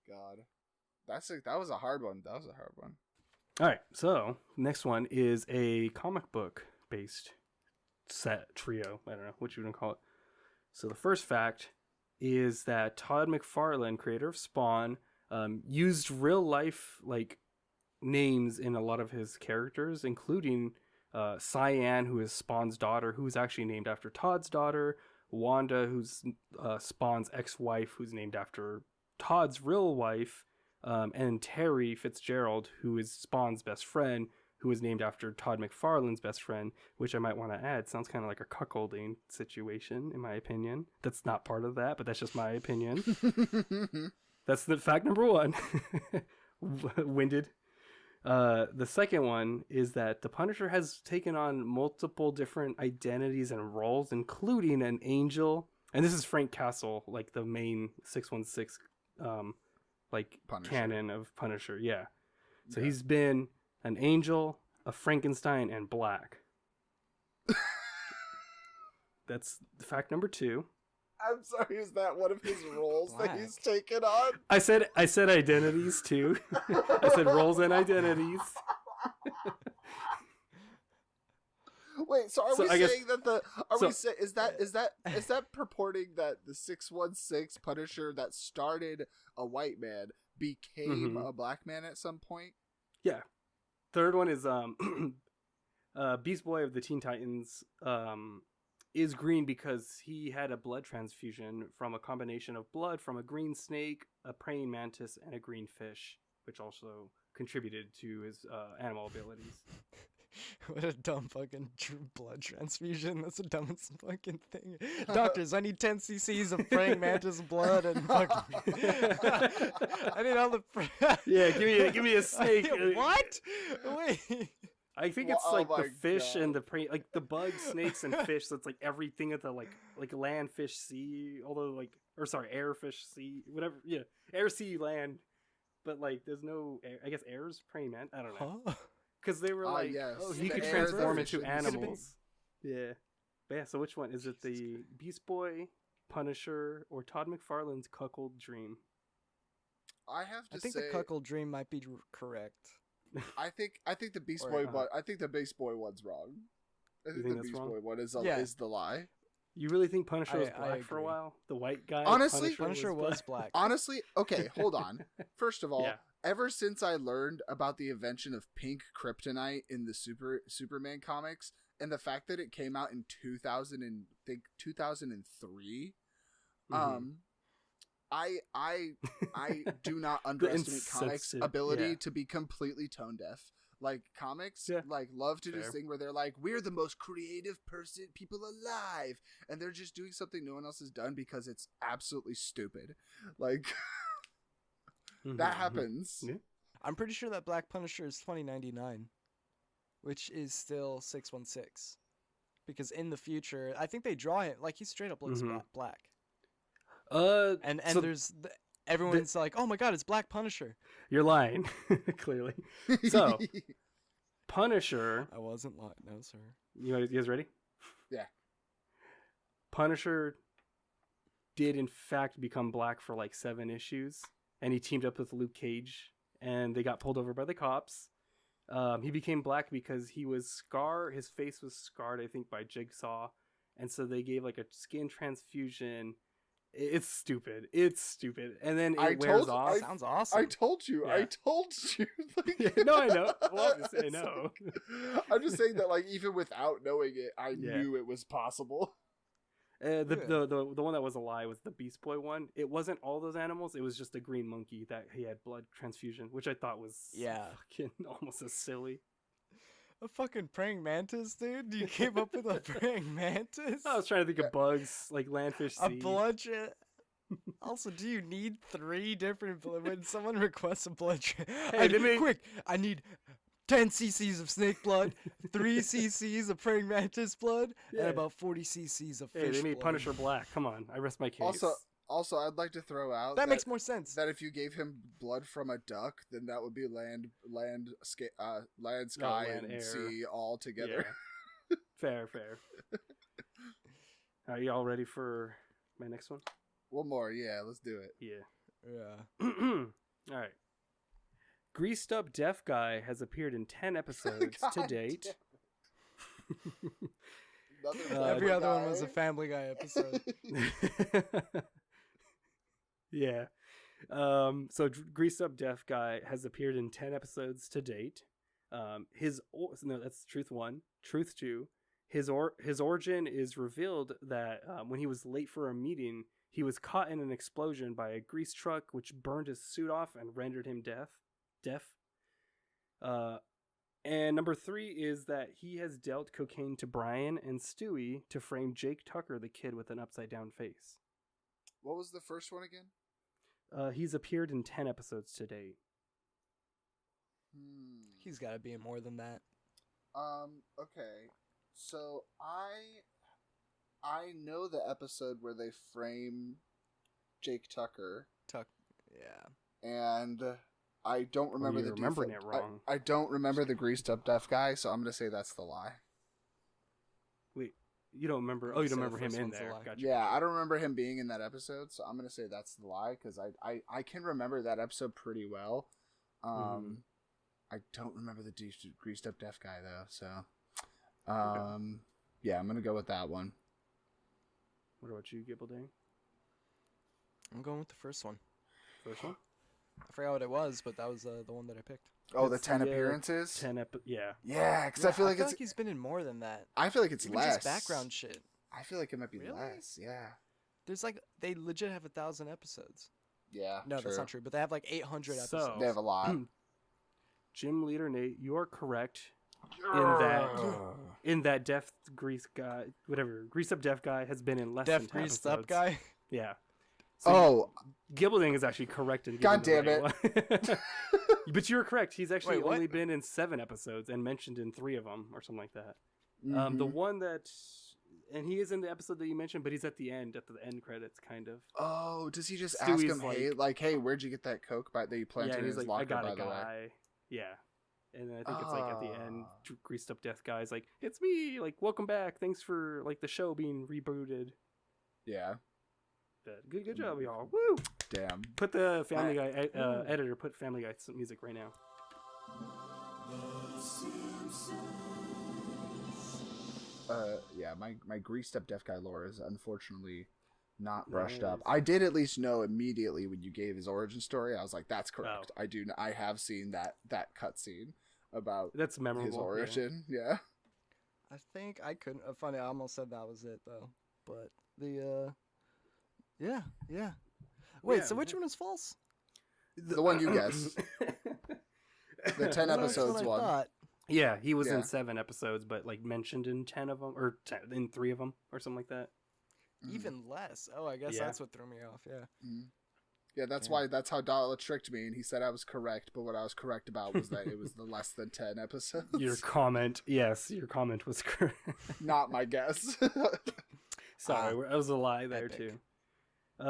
God, that was a hard one. All right, so next one is a comic book based set trio. I don't know what you would call it. So the first fact is that Todd McFarlane, creator of Spawn, used real life like names in a lot of his characters, including Cyan, who is Spawn's daughter, who's actually named after Todd's daughter, Wanda, who's Spawn's ex-wife, who's named after Todd's real wife, and Terry Fitzgerald, who is Spawn's best friend, who is named after Todd McFarlane's best friend, which I might want to add sounds kind of like a cuckolding situation, in my opinion. That's not part of that, but that's just my opinion. That's the fact number 1. Winded. The second one is that the Punisher has taken on multiple different identities and roles, including an angel. And this is Frank Castle, like the main 616 Punisher. Canon of Punisher. Yeah. So he's been an angel, a Frankenstein, and Black. That's fact number 2. I'm sorry, is that one of his roles that Black. he's taken on? I said identities too. I said roles and identities. Wait, so are So we I guess- saying that the are so- we say is that purporting that the 616 Punisher that started a white man became Mhm. a black man at some point? Yeah. Third one is Beast Boy of the Teen Titans is green because he had a blood transfusion from a combination of blood from a green snake, a praying mantis, and a green fish, which also contributed to his animal abilities. What a dumb fucking blood transfusion. That's the dumbest fucking thing. Doctors, I need 10 cc's of praying mantis blood and fucking. I need all the. Yeah, give me a snake. What? Wait. I think Well, it's oh like my the fish God. and the prey, like the bugs, snakes, and fish. So it's like everything at the like land, fish, sea. Although air, fish, sea, whatever. Yeah, air, sea, land. But like, there's no. I guess air's praying man. I don't know. Huh? Because they were like, yes. oh, The he could air, the transform fish, into and the sea. animals. Yeah. But yeah, so which one? Is it the Beast Boy, Punisher, or Todd McFarlane's Cuckold Dream? I have to I think say, the cuckold dream might be correct. I think the Beast Or, Boy one. I think the Beast Boy one's wrong. I think think the that's Beast wrong? Boy one is Yeah. is the lie. You really think Punisher was I black for a agree. while? The white guy? Honestly, Punisher was black. Honestly, okay, hold on. First of all, Yeah. ever since I learned about the invention of pink kryptonite in the Superman comics, and the fact that it came out in 2003, Mhm. I do not underestimate comics' insensitive- ability yeah. to be completely tone deaf. Like comics, Yeah. like love to do this Fair. thing where they're like, we're the most creative people alive, and they're just doing something no one else has done because it's absolutely stupid. Like Mhm, that mhm. happens. Yeah. I'm pretty sure that Black Punisher is 2099, which is still 616. Because in the future, I think they draw it like he straight up looks Mhm. black. And So there's everyone's like, oh my god, it's Black Punisher. you're lying, clearly. So- Punisher. I wasn't lying, no sir. You guys ready? Yeah. Punisher did in fact become black for like 7 issues, and he teamed up with Luke Cage, and they got pulled over by the cops. He became black because his face was scarred, I think, by Jigsaw, and so they gave like a skin transfusion. It's stupid. And then it wears off. Sounds awesome. I told you. Yeah. I told you. Like, Yeah, no, I know. Well, obviously, I it's know. like- I'm just saying that, like, even without knowing it, I Yeah. knew it was possible. The one that was a lie was the Beast Boy one. It wasn't all those animals. It was just a green monkey that he had blood transfusion, which I thought was Yeah. fucking almost as silly. A fucking praying mantis, dude? You came up with a praying mantis? I was trying to think of bugs like landfish. A sea. blood Also, do you need 3 different when someone requests a blood Hey, they made- quick, I need 10 cc's of snake blood, 3 cc's of praying mantis blood, Yeah. and about 40 cc's of Hey, fish they made blood. Punisher black. Come on, I rest my case. Also, I'd like to throw out That makes more sense. that if you gave him blood from a duck, then that would be land, sky, land, and air. sea all together. Yeah. Fair. Are you all ready for my next one? One more, yeah, let's do it. Yeah. Yeah. All right. Greased Up Deaf Guy has appeared in 10 episodes to God date. Another Every Family other one was Guy. a Family Guy episode. Yeah. So Greased Up Deaf Guy has appeared in 10 episodes to date. No, that's Truth 1. Truth 2. His origin is revealed that when he was late for a meeting, he was caught in an explosion by a grease truck, which burned his suit off and rendered him deaf. And number 3 is that he has dealt cocaine to Brian and Stewie to frame Jake Tucker, the kid with an upside down face. What was the first one again? He's appeared in 10 episodes to date. He's got to be in more than that. Okay. So I know the episode where they frame Jake Tucker, Yeah. and I don't remember you're the remembering default- it wrong. I don't remember the greased up deaf guy, so I'm gonna say that's the lie. You don't remember? Oh, you don't So the remember him first in one's a there? lie. Gotcha. Yeah, I don't remember him being in that episode, so I'm gonna say that's the lie because I can remember that episode pretty well. I don't remember the greased up deaf guy though, so yeah, I'm gonna go with that one. What about you, Giddbledang? I'm going with the first one. First one? I forgot what it was, but that was the one that I picked. Oh, the It's 10 appearances. Yeah. Yeah, because Yeah, I feel like he's been in more than that. I feel like it's Even less just background shit. I feel like it might be Really? less. Yeah. There's like they legit have 1,000 episodes. Yeah. No, that's not true. But they have like 800 So- episodes. They have a lot. GymleaderNate, you are correct in that deaf grease guy, whatever grease up deaf guy has been in less than Deaf 10 greased episodes. up guy. Yeah. So Oh, Giddbledang is actually correct in God giving damn it. But you were correct. He's actually Wait, what? only been in 7 episodes and mentioned in 3 of them or something like that. mhm. The one that, and he is in the episode that you mentioned, but he's at the end credits, kind of. Oh, does he just Stewie's ask him, hey, where'd you get that Coke that you planted Yeah, and in he's his like, locker, I got a by the way? guy. Yeah. And then I think it's like at the end, Ah. greased up death guy's like, it's me, like, welcome back. Thanks for like the show being rebooted. Yeah. Good job, y'all. Woo! Damn. Put the Family Guy editor. Put Family Guy music right now. Yeah, my greased up deaf guy lore is unfortunately not brushed up. Nice. I did at least know immediately when you gave his origin story. I was like, that's correct. Oh. I have seen that cutscene about That's memorable. his yeah. origin. Yeah. I think I couldn't. Funny, I almost said that was it though. But the yeah. Wait, Yeah, so which yeah. one is false? The one you guessed. The 10 That's what episodes I one. thought. Yeah, he was Yeah. in 7 episodes, but like mentioned in 10 of them, or in 3 of them, or something like that. Even less. Oh, I guess Yeah. that's what threw me off. Yeah. Mhm. Yeah, that's Yeah. why. That's how Dala tricked me, and he said I was correct. But what I was correct about was that it was the less than 10 episodes. Your comment, yes, your comment was correct. Not my guess. Sorry, that was a lie there epic. too.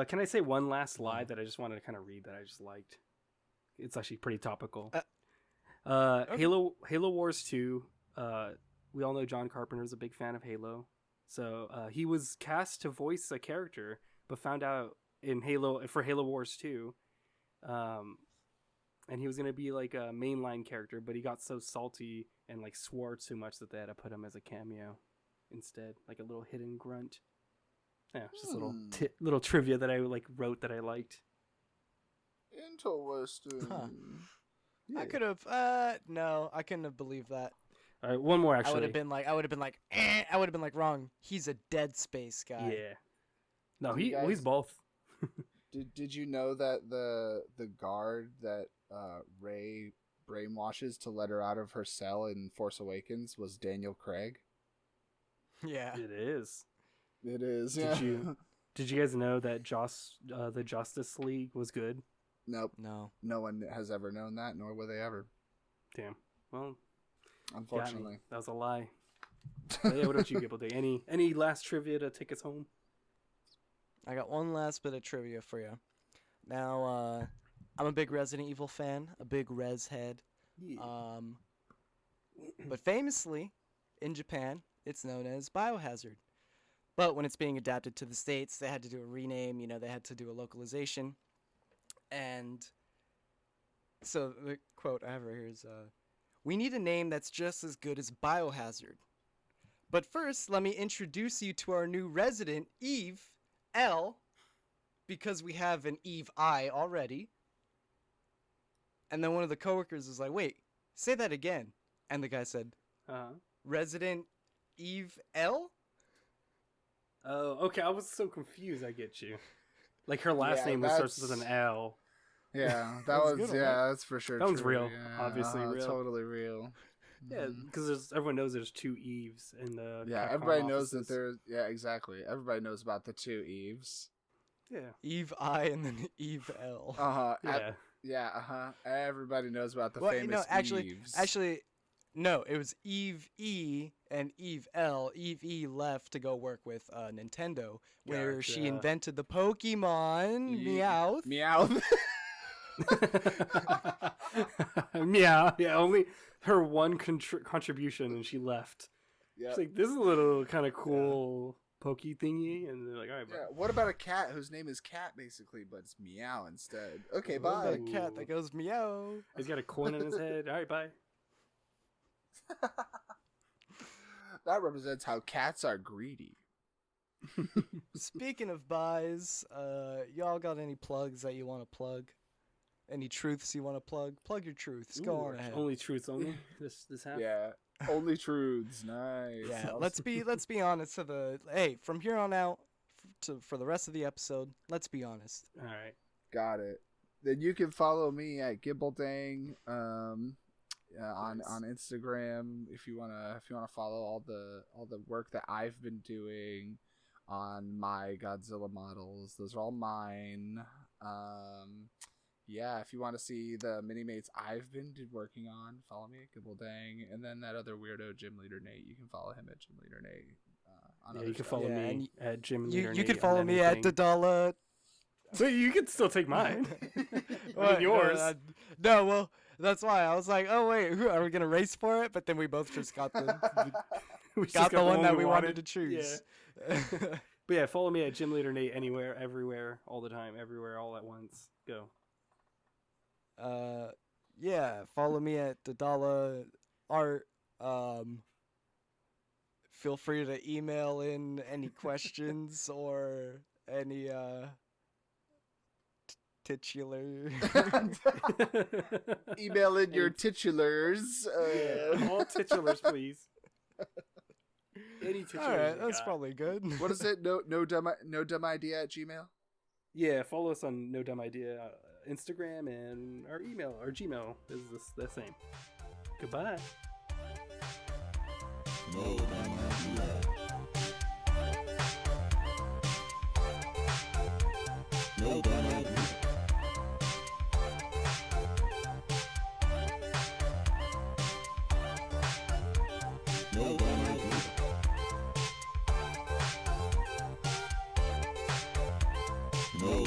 Can I say one last lie that I just wanted to kind of read that I just liked? It's actually pretty topical. Okay. Halo Wars 2. We all know John Carpenter's a big fan of Halo, so he was cast to voice a character, but found out in Halo Wars 2, and he was gonna be like a mainline character, but he got so salty and like swore too much that they had to put him as a cameo instead, like a little hidden grunt. Yeah, just a little little trivia that I like wrote that I liked. Interesting. Huh. Yeah. I could have. No, I couldn't have believed that. All right, one more I actually. would have been like, wrong. He's a Dead Space guy. Yeah. No, You he's guys- both. Did you know that the guard that Rey brainwashes to let her out of her cell in Force Awakens was Daniel Craig? Yeah. It is. It is. Did Yeah. Did you guys know that the Justice League was good? Nope. No. No one has ever known that, nor will they ever. Damn. Well, got me. Unfortunately. That was a lie. But yeah, what about you, Giddbledang? Any last trivia to take us home? I got one last bit of trivia for you. Now, I'm a big Resident Evil fan, a big Res head. But famously, in Japan, it's known as Biohazard. But when it's being adapted to the States, they had to do a rename, they had to do a localization. And so the quote I have right here is, we need a name that's just as good as Biohazard. But first, let me introduce you to our new resident, Eve L, because we have an Eve I already. And then one of the coworkers was like, wait, say that again. And the guy said, Resident Eve L? Oh, okay. I was so confused. I get you. Like her last Yeah, name starts with an L. Yeah, that That's a was good one, that's for sure. That one's true. real, Yeah, obviously real. Totally real. Yeah, Mhm. because everyone knows there's 2 Eves in the Yeah, Capcom everybody knows that offices. there's. Yeah, exactly. Everybody knows about the 2 Eves. Yeah. Eve I and then Eve L. Yeah. Yeah. Everybody knows about the Well, famous no, Eves. actually, no, it was Eve E and Eve L. Eve E left to go work with Nintendo, where she Gotcha. invented the Pokemon Meowth. Meow. Yeah, only her one contribution and she left. Yeah. It's like, this is a little kind of cool pokey thingy. And they're like, all right, bye. Yeah. What about a cat whose name is Cat, basically, but it's Meow instead? Okay, What bye. about a cat that goes meow? He's got a coin in his head. All right, bye. That represents how cats are greedy. Speaking of buys, y'all got any plugs that you want to plug? Any truths you want to plug? Plug your truths. Go Ooh, on ahead. Only truths only. This half. Yeah. Only truths. Nice. Yeah, let's be honest to the from here on out for the rest of the episode. Let's be honest. All right. Got it. Then you can follow me at Giddbledang on Instagram if you wanna follow all the work that I've been doing on my Godzilla models. Those are all mine. Yeah, if you want to see the mini-mates I've been working on, follow me at Giddbledang. And then that other weirdo, GymleaderNate, you can follow him at GymleaderNate. Yeah, you can follow Yeah, me at GymleaderNate. You can follow me at Dala. So you can still take mine. What, yours. No, well, that's why I was like, oh wait, are we gonna race for it? But then we both just got the We just got the one that we wanted wanted to choose. Yeah. But yeah, follow me at GymleaderNate anywhere, everywhere, all the time, everywhere, all at once. Go. Yeah, follow me at Dala Art. Feel free to email in any questions or any titular. Email in your titulars. Yeah, all titulars, please. Any titulars. All right, you that's got. probably good. What is it? No dumb idea at Gmail. Yeah, follow us on No Dumb Idea Instagram, and our email, our Gmail is the same. Goodbye. No dumb idea. No dumb idea. No dumb idea. No